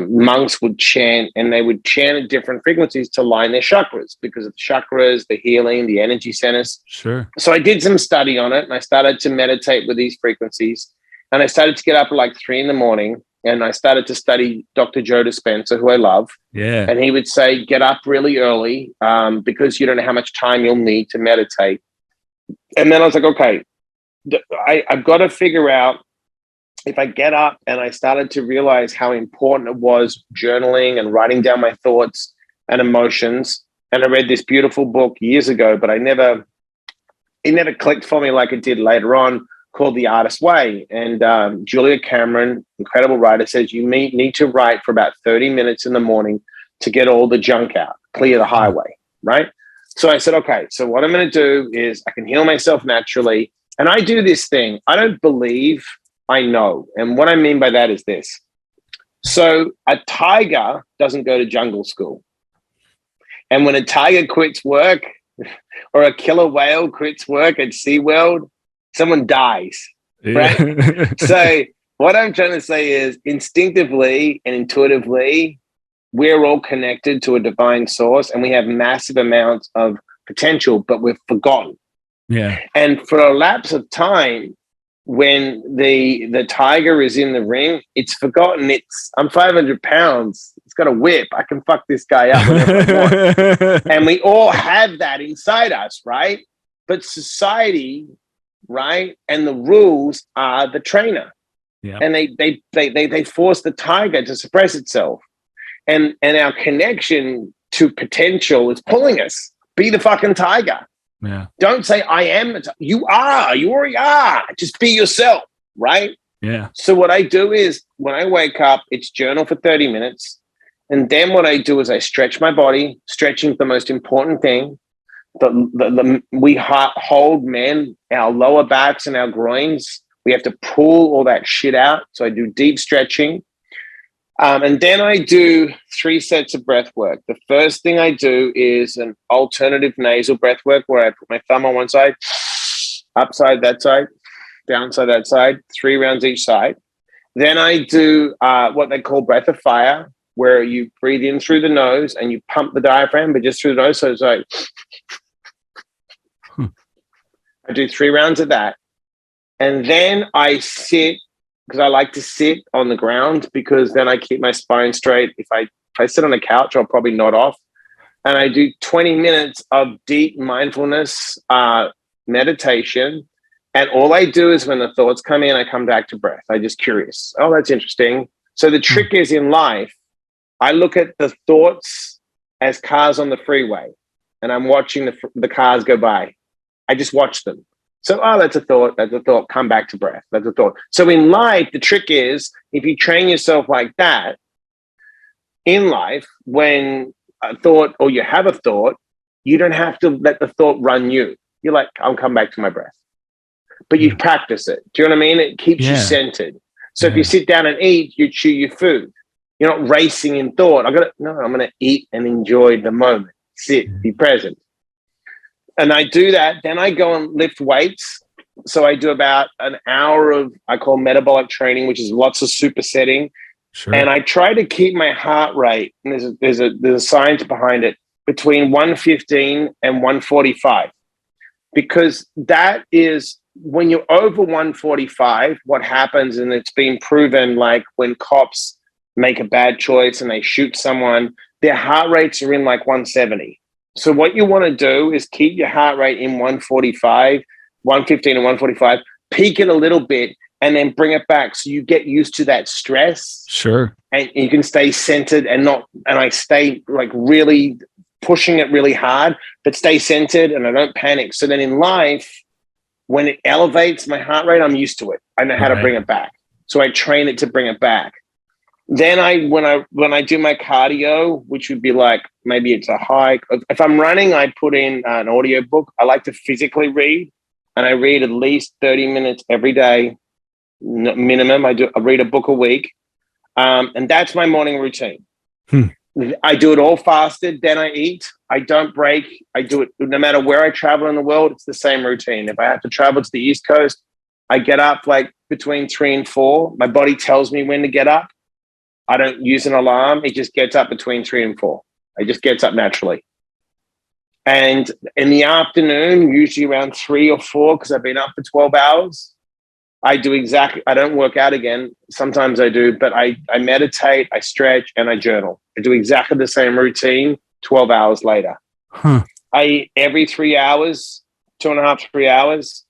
monks would chant, and they would chant at different frequencies to line their chakras because of the chakras, the healing, the energy centers. Sure. So I did some study on it, and I started to meditate with these frequencies. And I started to get up at like 3 a.m, and I started to study Dr. Joe Dispenza, who I love. Yeah. And he would say, get up really early because you don't know how much time you'll need to meditate. And then I was like, okay, I've got to figure out if I get up. And I started to realize how important it was journaling and writing down my thoughts and emotions. And I read this beautiful book years ago, but it never clicked for me like it did later on, called The Artist's Way. And Julia Cameron, incredible writer, says you need to write for about 30 minutes in the morning to get all the junk out, clear the highway, right? So I said, okay, so what I'm going to do is I can heal myself naturally. And I do this thing. I don't believe, I know. And what I mean by that is this. So a tiger doesn't go to jungle school. And when a tiger quits work or a killer whale quits work at SeaWorld, someone dies, right? So what I'm trying to say is instinctively and intuitively, we're all connected to a divine source and we have massive amounts of potential, but we've forgotten. Yeah. And for a lapse of time, when the tiger is in the ring, it's forgotten. I'm 500 pounds. It's got a whip. I can fuck this guy up whenever I want. And we all have that inside us, right? But society, right, and the rules are the trainer. Yeah. And they force the tiger to suppress itself. And our connection to potential is pulling us. Be the fucking tiger. Yeah. Don't say I am. You are. You already are. Just be yourself, right? Yeah. So what I do is when I wake up, it's journal for 30 minutes. And then what I do is I stretch my body. Stretching is the most important thing. We hold, man, our lower backs and our groins. We have to pull all that shit out. So I do deep stretching. And then I do 3 sets of breath work. The first thing I do is an alternative nasal breath work where I put my thumb on one side, upside that side, downside that side, 3 rounds each side. Then I do what they call breath of fire, where you breathe in through the nose and you pump the diaphragm, but just through the nose. So it's like, I do 3 rounds of that. And then I sit, because I like to sit on the ground because then I keep my spine straight. If I sit on a couch, I'll probably nod off. And I do 20 minutes of deep mindfulness meditation. And all I do is when the thoughts come in, I come back to breath. I'm just curious. Oh, that's interesting. So the trick is in life, I look at the thoughts as cars on the freeway and I'm watching the cars go by. I just watch them. So, that's a thought, come back to breath, that's a thought. So in life, the trick is, if you train yourself like that, in life, when a thought or you have a thought, you don't have to let the thought run you. You're like, I'll come back to my breath. But you practice it. Do you know what I mean? It keeps you centered. So if you sit down and eat, you chew your food. You're not racing in thought. I'm going to eat and enjoy the moment. Sit, be present. And I do that. Then I go and lift weights. So I do about an hour of, I call metabolic training, which is lots of supersetting. Sure. And I try to keep my heart rate. And there's a science behind it. between 115 and 145, because that is when you're over 145, what happens, and it's been proven, like when cops make a bad choice and they shoot someone, their heart rates are in like 170. So what you want to do is keep your heart rate in 145, 115 and 145, peak it a little bit, and then bring it back so you get used to that stress. Sure. And you can stay centered and I stay like really pushing it really hard, but stay centered and I don't panic. So then in life, when it elevates my heart rate, I'm used to it. I know how to bring it back. So I train it to bring it back. Then when I do my cardio, which would be like, maybe it's a hike. If I'm running, I put in an audio book. I like to physically read, and I read at least 30 minutes every day, minimum. I read a book a week. And that's my morning routine. I do it all fasted, then I eat. I don't break. I do it no matter where I travel in the world. It's the same routine. If I have to travel to the East Coast, I get up like between 3 and 4. My body tells me when to get up. I don't use an alarm. It just gets up between 3 and 4. It just gets up naturally. And in the afternoon, usually around 3 or 4, because I've been up for 12 hours, I don't work out again. Sometimes I do, but I meditate, I stretch, and I journal. I do exactly the same routine 12 hours later. I eat every 3 hours, 2.5, 3 hours.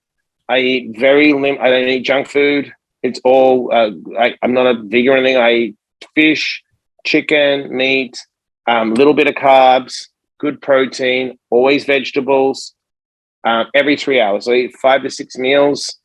I eat I don't eat junk food. It's all, I'm not a vegan or anything. I eat fish, chicken, meat, little bit of carbs, good protein, always vegetables, every 3 hours. I eat 5 to 6 meals.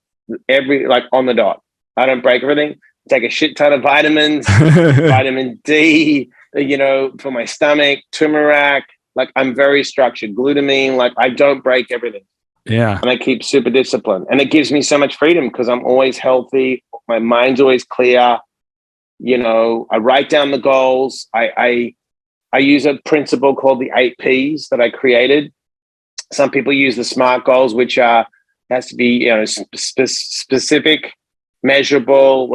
On the dot. I don't break everything. Take a shit ton of vitamins, vitamin D, for my stomach, turmeric. Like, I'm very structured. Glutamine, like, I don't break everything. Yeah. And I keep super disciplined. And it gives me so much freedom because I'm always healthy. My mind's always clear. I write down the goals. I use a principle called the 8 Ps that I created. Some people use the SMART goals, which has to be, specific, measurable,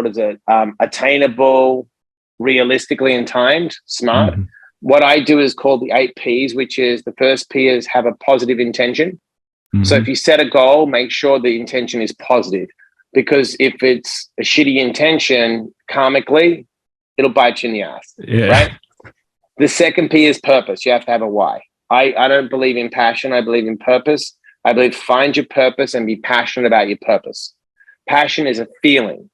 attainable, realistically and timed, SMART. Mm-hmm. What I do is called the 8 Ps, which is the first P is have a positive intention. Mm-hmm. So if you set a goal, make sure the intention is positive, because if it's a shitty intention, karmically, it'll bite you in the ass, right? The second P is purpose. You have to have a why. I don't believe in passion. I believe in purpose. I believe find your purpose and be passionate about your purpose. Passion is a feeling,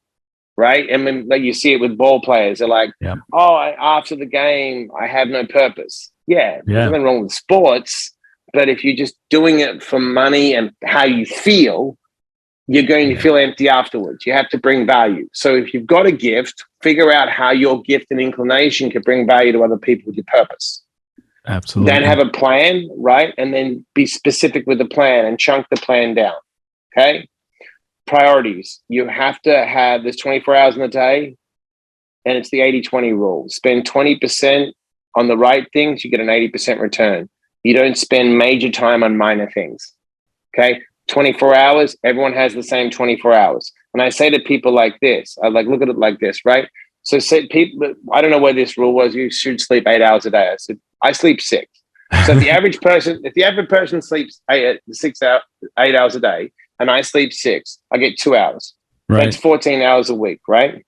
right? And when you see it with ball players, they're like, after the game, I have no purpose. Yeah, there's nothing wrong with sports. But if you're just doing it for money and how you feel, you're going to feel empty afterwards. You have to bring value. So if you've got a gift, figure out how your gift and inclination can bring value to other people with your purpose. Absolutely. Then have a plan, right? And then be specific with the plan and chunk the plan down. Okay. Priorities. You have to have this 24 hours in a day, and it's the 80-20 rule. Spend 20% on the right things, you get an 80% return. You don't spend major time on minor things. Okay. 24 hours, everyone has the same 24 hours. And I say to people like this, I look at it like this, right? So say people, I don't know where this rule was, you should sleep 8 hours a day. I said, I sleep 6. So if the average person sleeps 8 hours a day, and I sleep 6, I get 2 hours. Right. That's 14 hours a week, right?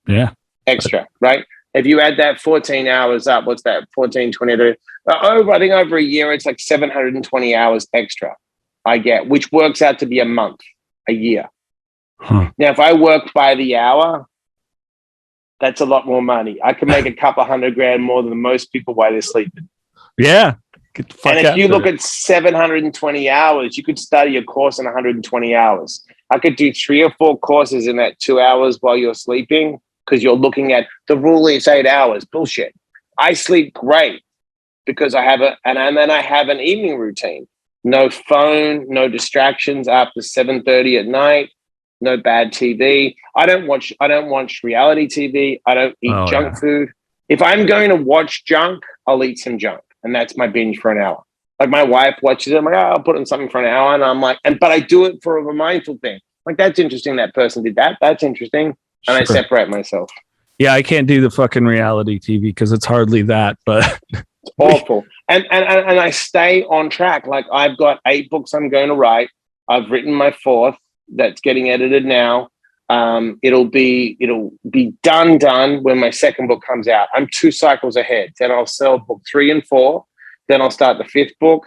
Yeah. Extra, right? If you add that 14 hours up, what's that? 14, 20, I think over a year, it's like 720 hours extra I get, which works out to be a year. Now, if I work by the hour, that's a lot more money. I can make a couple $100,000 more than most people while they're sleeping. Yeah. And if you look at 720 hours, you could study a course in 120 hours. I could do 3 or 4 courses in that 2 hours while you're sleeping, because you're looking at the rule is 8 hours. Bullshit. I sleep great because I have and then I have an evening routine. No phone, no distractions after 7:30 at night. No bad TV. I don't watch reality TV. I don't eat junk food. If I'm going to watch junk, I'll eat some junk. And that's my binge for an hour. Like, my wife watches it. I'm like, I'll put on something for an hour. And I'm like, but I do it for a mindful thing. Like, that's interesting. That person did that. That's interesting. And I separate myself. Yeah, I can't do the fucking reality TV because it's hardly that. But Awful. And I stay on track. Like I've got 8 books I'm going to write. I've written my 4th that's getting edited now. It'll be done when my 2nd book comes out. I'm 2 cycles ahead. Then I'll sell book 3 and 4. Then I'll start the 5th book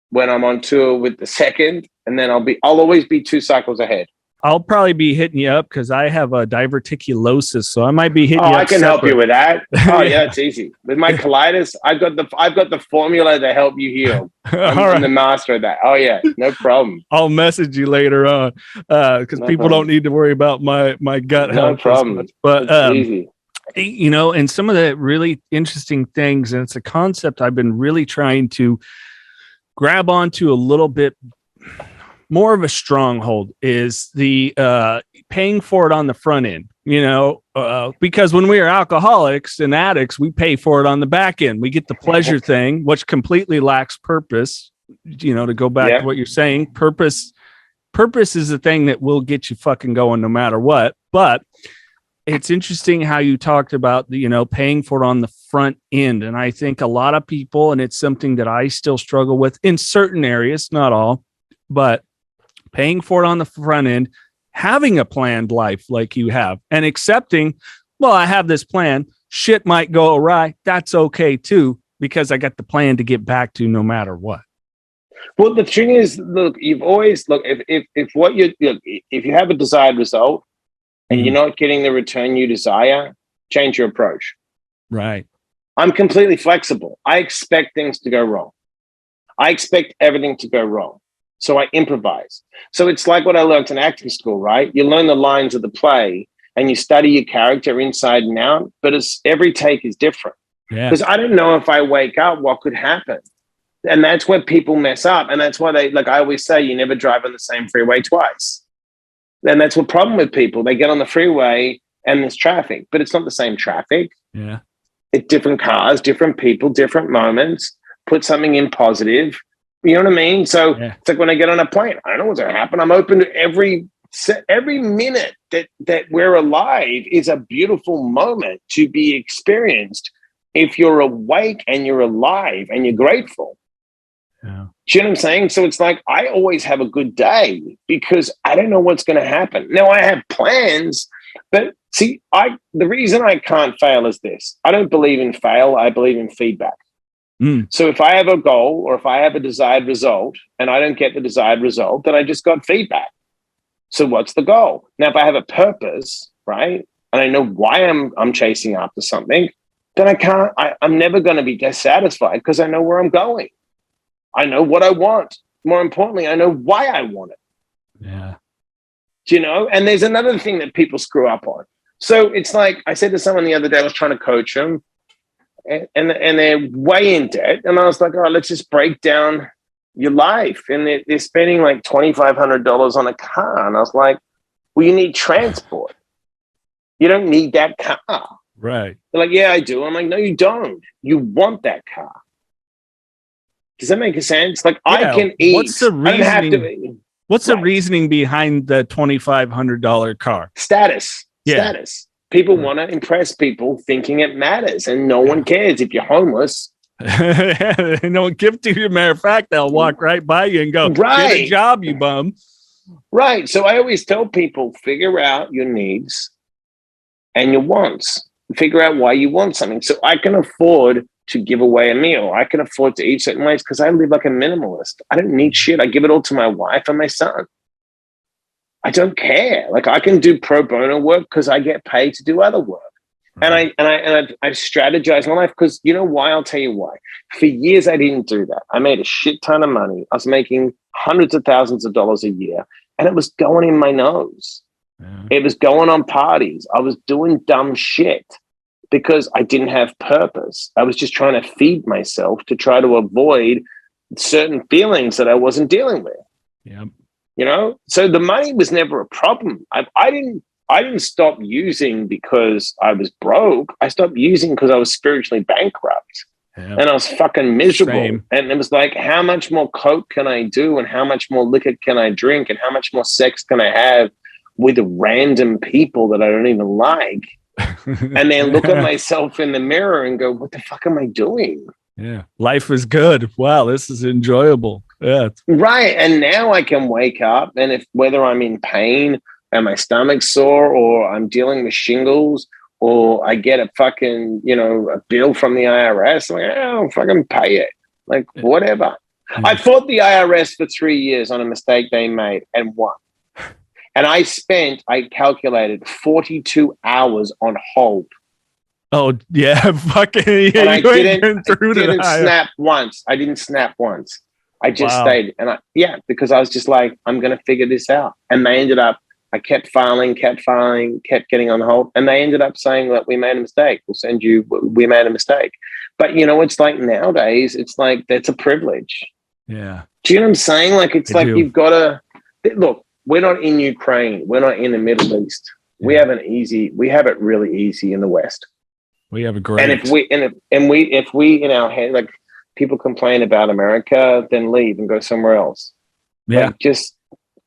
when I'm on tour with the 2nd, and then I'll always be 2 cycles ahead. I'll probably be hitting you up because I have a diverticulosis, so I might be hitting you up. I can help you with that. Oh yeah, it's eeasy. With my colitis, I've got the formula to help you heal. I'm the master of that. Oh yeah, no problem. I'll message you later on because people don't need to worry about my gut health. No problem. But it's easy. You know, and some of the really interesting things, and it's a concept I've been really trying to grab onto a little bit more of a stronghold, is the paying for it on the front end, you know, because when we are alcoholics and addicts, we pay for it on the back end. We get the pleasure thing, which completely lacks purpose. You know, to go back to what you're saying, purpose is the thing that will get you fucking going no matter what. But it's interesting how you talked about, you know, paying for it on the front end. And I think a lot of people, and it's something that I still struggle with in certain areas, not all, but paying for it on the front end, having a planned life like you have, and accepting, well, I have this plan. Shit might go awry. That's okay too, because I got the plan to get back to no matter what. Well, the thing is, look, you've always if you have a desired result and you're not getting the return you desire, change your approach. Right. I'm completely flexible. I expect things to go wrong. I expect everything to go wrong. So I improvise. So it's like what I learned in acting school, right? You learn the lines of the play and you study your character inside and out, but every take is different. Because I don't know if I wake up, what could happen. And that's where people mess up. And that's why I always say, you never drive on the same freeway twice. And that's the problem with people. They get on the freeway and there's traffic, but it's not the same traffic. Yeah. It's different cars, different people, different moments. Put something in positive. You know what I mean? So it's like when I get on a plane, I don't know what's going to happen. I'm open to every minute that we're alive is a beautiful moment to be experienced if you're awake and you're alive and you're grateful. Yeah. Do you know what I'm saying? So it's like I always have a good day because I don't know what's going to happen. Now I have plans, but see, the reason I can't fail is this. I don't believe in fail. I believe in feedback. So if I have a goal or if I have a desired result and I don't get the desired result, then I just got feedback. So what's the goal? Now, if I have a purpose, right, and I know why I'm chasing after something, then I'm never going to be dissatisfied because I know where I'm going. I know what I want. More importantly, I know why I want it. Yeah. Do you know? And there's another thing that people screw up on. So it's like I said to someone the other day, I was trying to coach them. And they're way in debt. And I was like, all right, let's just break down your life. And they're spending like $2,500 on a car. And I was like, well, you need transport. You don't need that car. Right. They're like, yeah, I do. I'm like, no, you don't. You want that car. Does that make sense? Like I can eat. What's the reasoning? What's the reasoning behind the $2,500 car? Status. People want to impress people thinking it matters, and no one cares if you're homeless. No one gives to you. Matter of fact, they'll walk right by you and go, get a job, you bum. Right. So I always tell people, figure out your needs and your wants. Figure out why you want something. So I can afford to give away a meal. I can afford to eat certain ways because I live like a minimalist. I don't need shit. I give it all to my wife and my son. I don't care. Like I can do pro bono work because I get paid to do other work. Right. And I've strategized my life because you know why? I'll tell you why. For years, I didn't do that. I made a shit ton of money. I was making hundreds of thousands of dollars a year and it was going in my nose. Yeah. It was going on parties. I was doing dumb shit because I didn't have purpose. I was just trying to feed myself to try to avoid certain feelings that I wasn't dealing with. Yeah. You know, so the money was never a problem. I didn't stop using because I was broke. I stopped using because I was spiritually bankrupt. Yeah. And I was fucking miserable. Same. And it was like, how much more coke can I do? And how much more liquor can I drink? And how much more sex can I have with random people that I don't even like and then look at myself in the mirror and go, what the fuck am I doing? Yeah. Life is good. Wow, this is enjoyable. Yeah. Right. And now I can wake up, and if whether I'm in pain and my stomach's sore, or I'm dealing with shingles, or I get a fucking, a bill from the IRS, I'm like, I'll fucking pay it. Like, whatever. I fought the IRS for 3 years on a mistake they made and won. And I calculated 42 hours on hold. Oh, yeah. Fucking. Yeah, and I didn't snap once. I didn't snap once. I just stayed. And because I was just like, I'm going to figure this out. And they ended up, I kept filing, kept getting on hold. And they ended up saying, look, we made a mistake. We made a mistake. But, it's like nowadays, it's like, that's a privilege. Yeah. Do you know what I'm saying? Like, it's you've got to, look, we're not in Ukraine. We're not in the Middle East. Yeah. We have it really easy in the West. We have a great. And if we in our head, like, people complain about America, then leave and go somewhere else. Yeah. Like, just,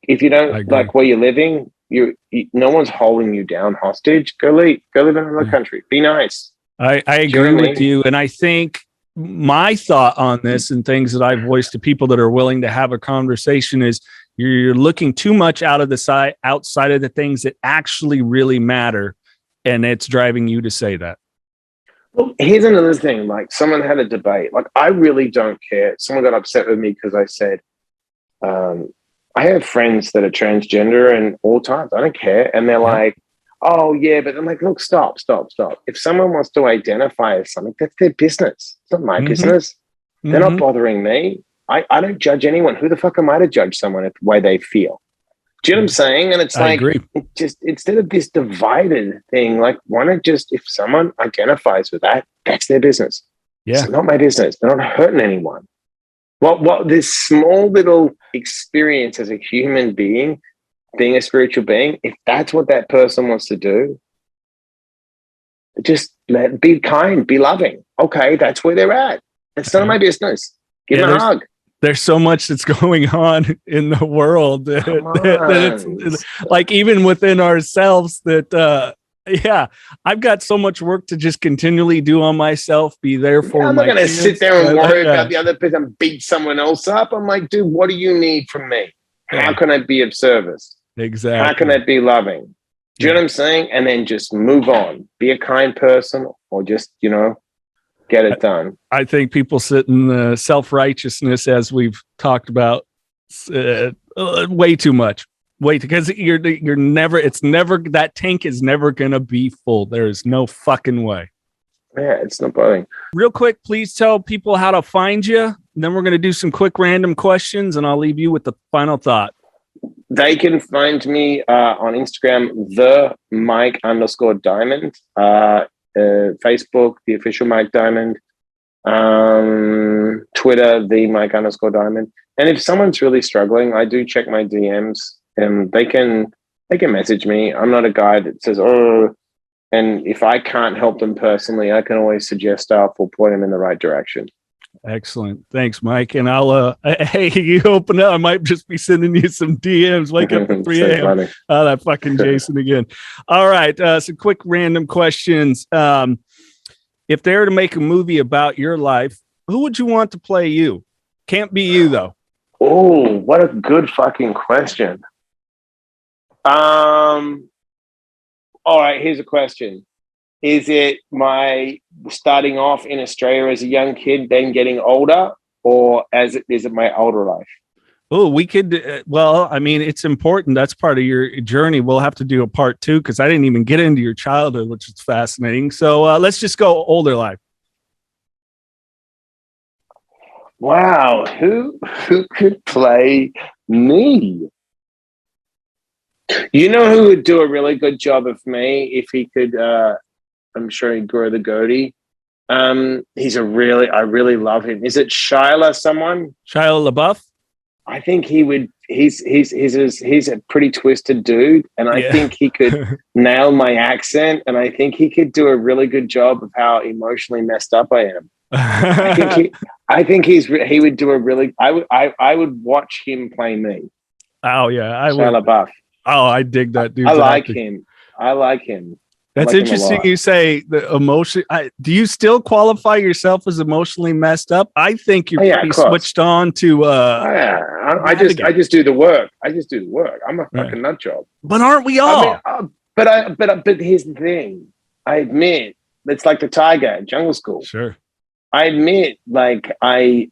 if you don't like where you're living, no one's holding you down hostage. Go live in another country. Be nice. I agree with you. And I think my thought on this and things that I've voiced to people that are willing to have a conversation is you're looking too much outside of the things that actually really matter. And it's driving you to say that. Well, here's another thing. Like, someone had a debate. Like, I really don't care. Someone got upset with me because I said, I have friends that are transgender and all times. I don't care. And they're like, oh, yeah. But I'm like, look, stop. If someone wants to identify as something, that's their business. It's not my business. They're not bothering me. I don't judge anyone. Who the fuck am I to judge someone the way they feel? Do you know what I'm saying? And it's like, just instead of this divided thing, like, why not just, if someone identifies with that, that's their business. Yeah. It's not my business. They're not hurting anyone. What this small little experience as a human being a spiritual being, if that's what that person wants to do, just be kind, be loving. Okay, that's where they're at. It's none of my business. Give them a hug. There's so much that's going on in the world that it's like, even within ourselves, that I've got so much work to just continually do on myself, be there for I'm not going to sit there and worry about the other person, beat someone else up. I'm like, dude, what do you need from me? How can I be of service? Exactly. How can I be loving? Do you know what I'm saying? And then just move on. Be a kind person, or just, get it done. I think people sit in the self-righteousness, as we've talked about, way too much. Because you're never, that tank is never going to be full. There is no fucking way. Yeah, it's not bothering. Real quick, please tell people how to find you. And then we're going to do some quick random questions, and I'll leave you with the final thought. They can find me on Instagram, the Mike_Diamond, Facebook, the official Mike Diamond, Twitter, the Mike_Diamond. And if someone's really struggling, I do check my DMs, and they can message me. I'm not a guy that says, oh, and if I can't help them personally, I can always suggest stuff or point them in the right direction. Excellent. Thanks, Mike. And I'll, hey, you open up. I might just be sending you some DMs. Wake up at 3 a.m. Oh, that fucking Jason again. All right. Some quick random questions. If they were to make a movie about your life, who would you want to play you? Can't be you, though. Oh, what a good fucking question. All right. Here's a question. Is it my starting off in Australia as a young kid, then getting older, or is it my older life? Oh, we could. Well, I mean, it's important. That's part of your journey. We'll have to do a part 2 because I didn't even get into your childhood, which is fascinating. So let's just go older life. Wow, who could play me? You know who would do a really good job of me if he could? I'm sure he'd grow the goatee. I really love him. Is it Shia someone? Shia LaBeouf? I think he would. He's a pretty twisted dude, and I think he could nail my accent, and I think he could do a really good job of how emotionally messed up I am. He would do a really. I would watch him play me. Oh yeah, Shia LaBeouf. Oh, I dig that dude. I like him. That's like him a interesting. lot. You say the emotion. Do you still qualify yourself as emotionally messed up? I think you're Oh, yeah, pretty of course. switched on to. I just do the work. I just do the work. I'm a fucking nut job. But aren't we I mean, all? but here's the thing. I admit it's like the tiger at Jungle School. Sure. I admit, like look,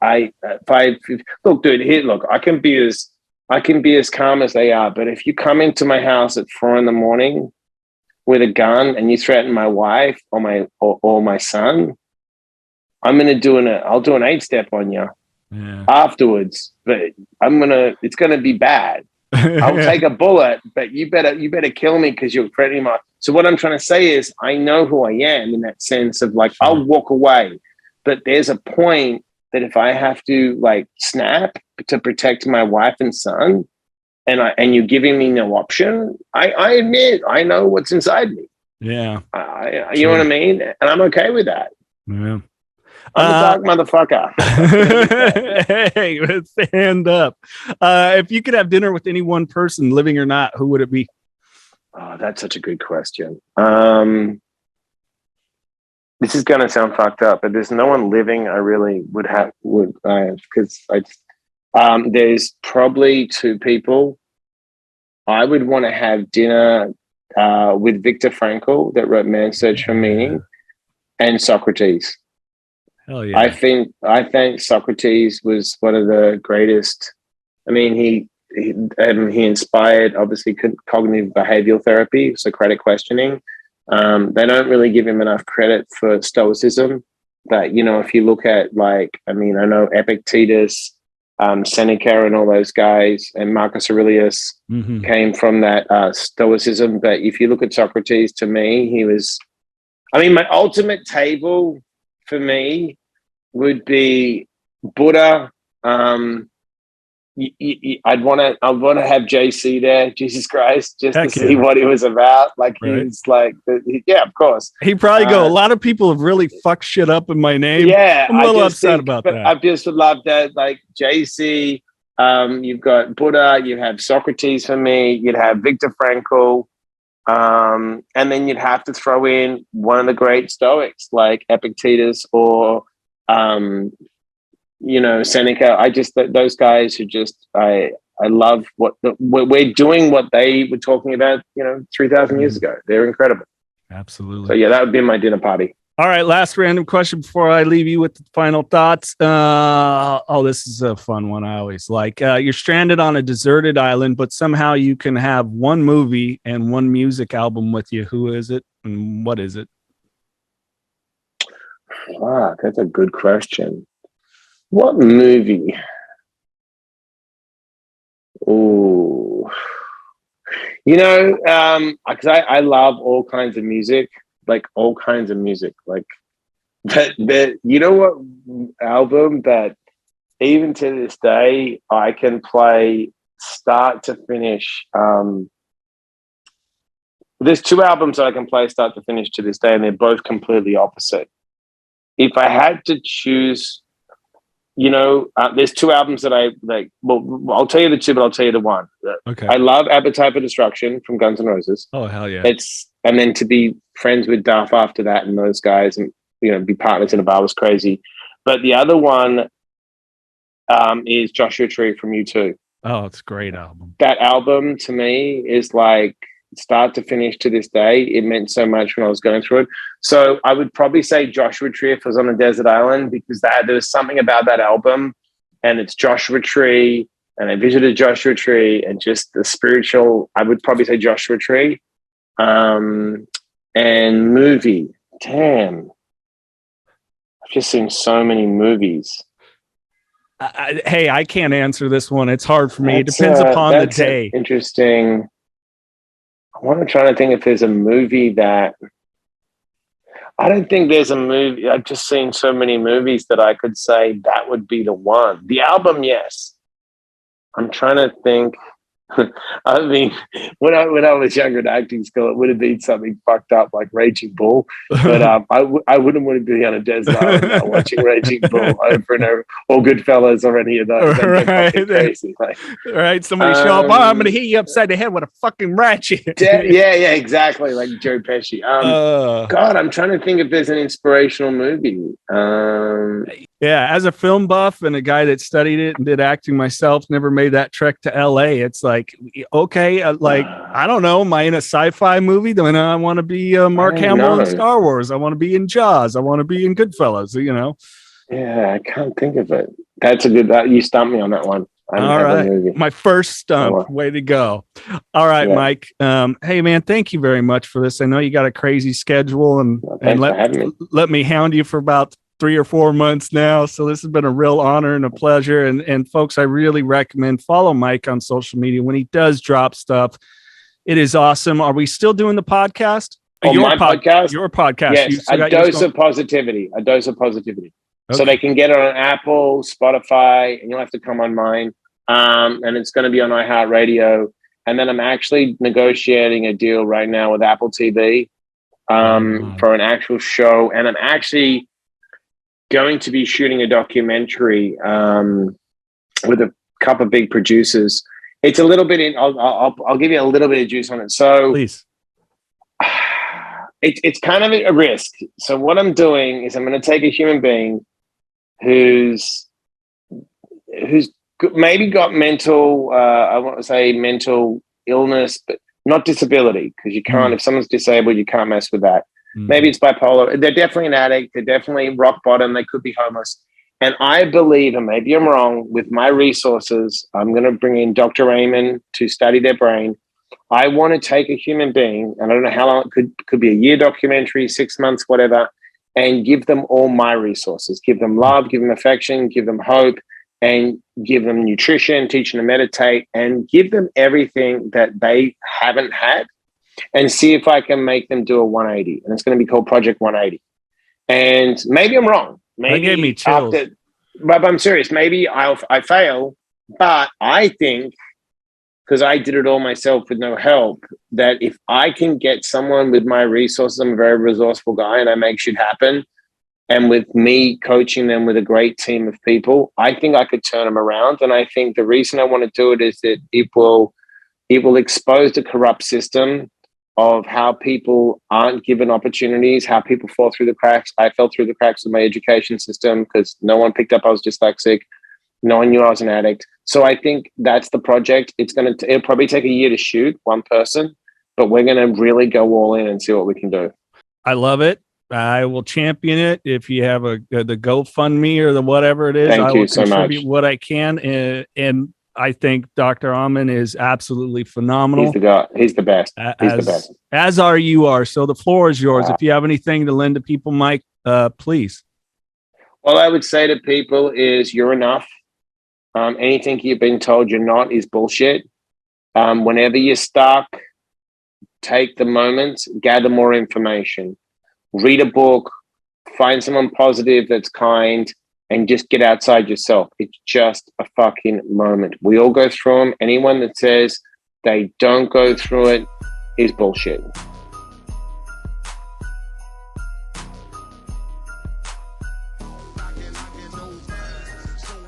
dude. Here, look. I can be as calm as they are. But if you come into my house at 4 a.m. with a gun and you threaten my wife or my son, I'll do an 8-step on you afterwards. But it's gonna be bad. I'll take a bullet, but you better kill me because you're threatening my. So what I'm trying to say is, I know who I am in that sense of like, sure. I'll walk away, but there's a point that if I have to like snap to protect my wife and son, and you're giving me no option, I admit I know what's inside me. Yeah, you know what I mean, and I'm okay with that. Yeah. I'm a dark motherfucker. Hey, let's stand up. If you could have dinner with any one person, living or not, who would it be? Oh, that's such a good question. This is going to sound fucked up, but there's no one living I really because there's probably 2 people. I would want to have dinner with Viktor Frankl, that wrote Man's Search for Meaning, and Socrates. Hell yeah. I think Socrates was one of the greatest. I mean, he inspired, obviously, cognitive behavioral therapy, Socratic questioning. They don't really give him enough credit for Stoicism. But, if you look at, I know Epictetus, Seneca and all those guys, and Marcus Aurelius came from that Stoicism. But if you look at Socrates, to me, he was, my ultimate table for me would be Buddha. I'd want to have JC there, Jesus Christ, just to see what he was about. Like, right. He's like, yeah, of course. He'd probably go, a lot of people have really fucked shit up in my name. Yeah. I'm a little upset about that. I just would love that. Like JC, you've got Buddha, you have Socrates for me, you'd have Viktor Frankl, and then you'd have to throw in one of the great Stoics like Epictetus or, Seneca. Those guys who I love we're doing what they were talking about, 3,000 years ago. They're incredible. Absolutely. So yeah, that would be my dinner party. All right. Last random question before I leave you with the final thoughts. This is a fun one. I always like, you're stranded on a deserted island, but somehow you can have one movie and one music album with you. Who is it? And what is it? Fuck, that's a good question. What movie? Oh, because I love all kinds of music, like all kinds of music. Like that, you know what album that even to this day I can play start to finish. There's 2 albums that I can play start to finish to this day, and they're both completely opposite. If I had to choose, there's 2 albums that I like. Well, I'll tell you the 2, but I'll tell you the one. Okay. I love Appetite for Destruction from Guns N' Roses. Oh, hell yeah. And then to be friends with Duff after that and those guys and, be partners in a bar was crazy. But the other one is Joshua Tree from U2. Oh, it's a great album. That album to me is like start to finish to this day. It meant so much when I was going through it. So I would probably say Joshua Tree if I was on a desert island, because there was something about that album, and it's Joshua Tree, and I visited Joshua Tree, and just the spiritual. I would probably say Joshua Tree, and movie. Damn, I've just seen so many movies. Hey, I can't answer this one. It's hard for me. It depends upon the day. Interesting. I'm trying to think if there's a movie that I don't think there's a movie. I've just seen so many movies that I could say that would be the one. The album, yes. I'm trying to think. I mean, when I was younger in acting school, it would have been something fucked up like Raging Bull. But I wouldn't want to be on a desert island now watching Raging Bull over and over, or Goodfellas or any of those. That'd get fucking crazy. Like, right. Somebody show up. Oh, I'm going to hit you upside the head with a fucking ratchet. yeah, exactly. Like Joe Pesci. God, I'm trying to think if there's an inspirational movie. Yeah, as a film buff and a guy that studied it and did acting myself, never made that trek to LA. It's like, okay, like, I don't know, am I in a sci-fi movie? Then I want to be Mark Hamill in Star Wars. I want to be in Jaws. I want to be in Goodfellas, you know? Yeah, I can't think of it. That's a good, you stumped me on that one. All right. My first stump. Way to go. All right, yeah. Mike. Hey, man, thank you very much for this. I know you got a crazy schedule and let me hound you for about 3 or 4 months now. So this has been a real honor and a pleasure. And folks, I really recommend follow Mike on social media when he does drop stuff. It is awesome. Are we still doing the podcast? My podcast? Your podcast. Yes, a dose of positivity. A dose of positivity. Okay. So they can get it on Apple, Spotify, and you'll have to come on mine. And it's going to be on iHeartRadio. And then I'm actually negotiating a deal right now with Apple TV for an actual show. And I'm actually going to be shooting a documentary with a couple of big producers. It's a little bit I'll give you a little bit of juice on it. So please. It's kind of a risk. So what I'm doing is I'm going to take a human being who's maybe got mental, I want to say mental illness, but not disability, because you can't, if someone's disabled, you can't mess with that. Maybe it's bipolar. They're definitely an addict. They're definitely rock bottom. They could be homeless. And I believe, and maybe I'm wrong, with my resources, I'm going to bring in Dr. Raymond to study their brain. I want to take a human being, and I don't know how long, it could be a year documentary, 6 months, whatever, and give them all my resources. Give them love, give them affection, give them hope, and give them nutrition, teach them to meditate, and give them everything that they haven't had, and see if I can make them do a 180. And it's going to be called Project 180. And maybe I'm wrong. Maybe that gave me chills. But I'm serious. Maybe I fail, but I think, because I did it all myself with no help, that if I can get someone with my resources, I'm a very resourceful guy and I make shit happen. And with me coaching them with a great team of people, I think I could turn them around. And I think the reason I want to do it is that it will expose the corrupt system of how people aren't given opportunities, how people fall through the cracks. I fell through the cracks of my education system because no one picked up I was dyslexic. No one knew I was an addict. So I think that's the project. It'll probably take a year to shoot, one person, but we're going to really go all in and see what we can do. I love it. I will champion it. If you have the GoFundMe or the whatever it is, I will contribute what I can. And I think Dr. Amen is absolutely phenomenal. He's the guy. He's the best. He's the best. As you are. So the floor is yours. If you have anything to lend to people, Mike, please. All I would say to people is you're enough. Anything you've been told you're not is bullshit. Whenever you're stuck, take the moment, gather more information, read a book, find someone positive that's kind, and just get outside yourself. It's just a fucking moment. We all go through them. Anyone that says they don't go through it is bullshit.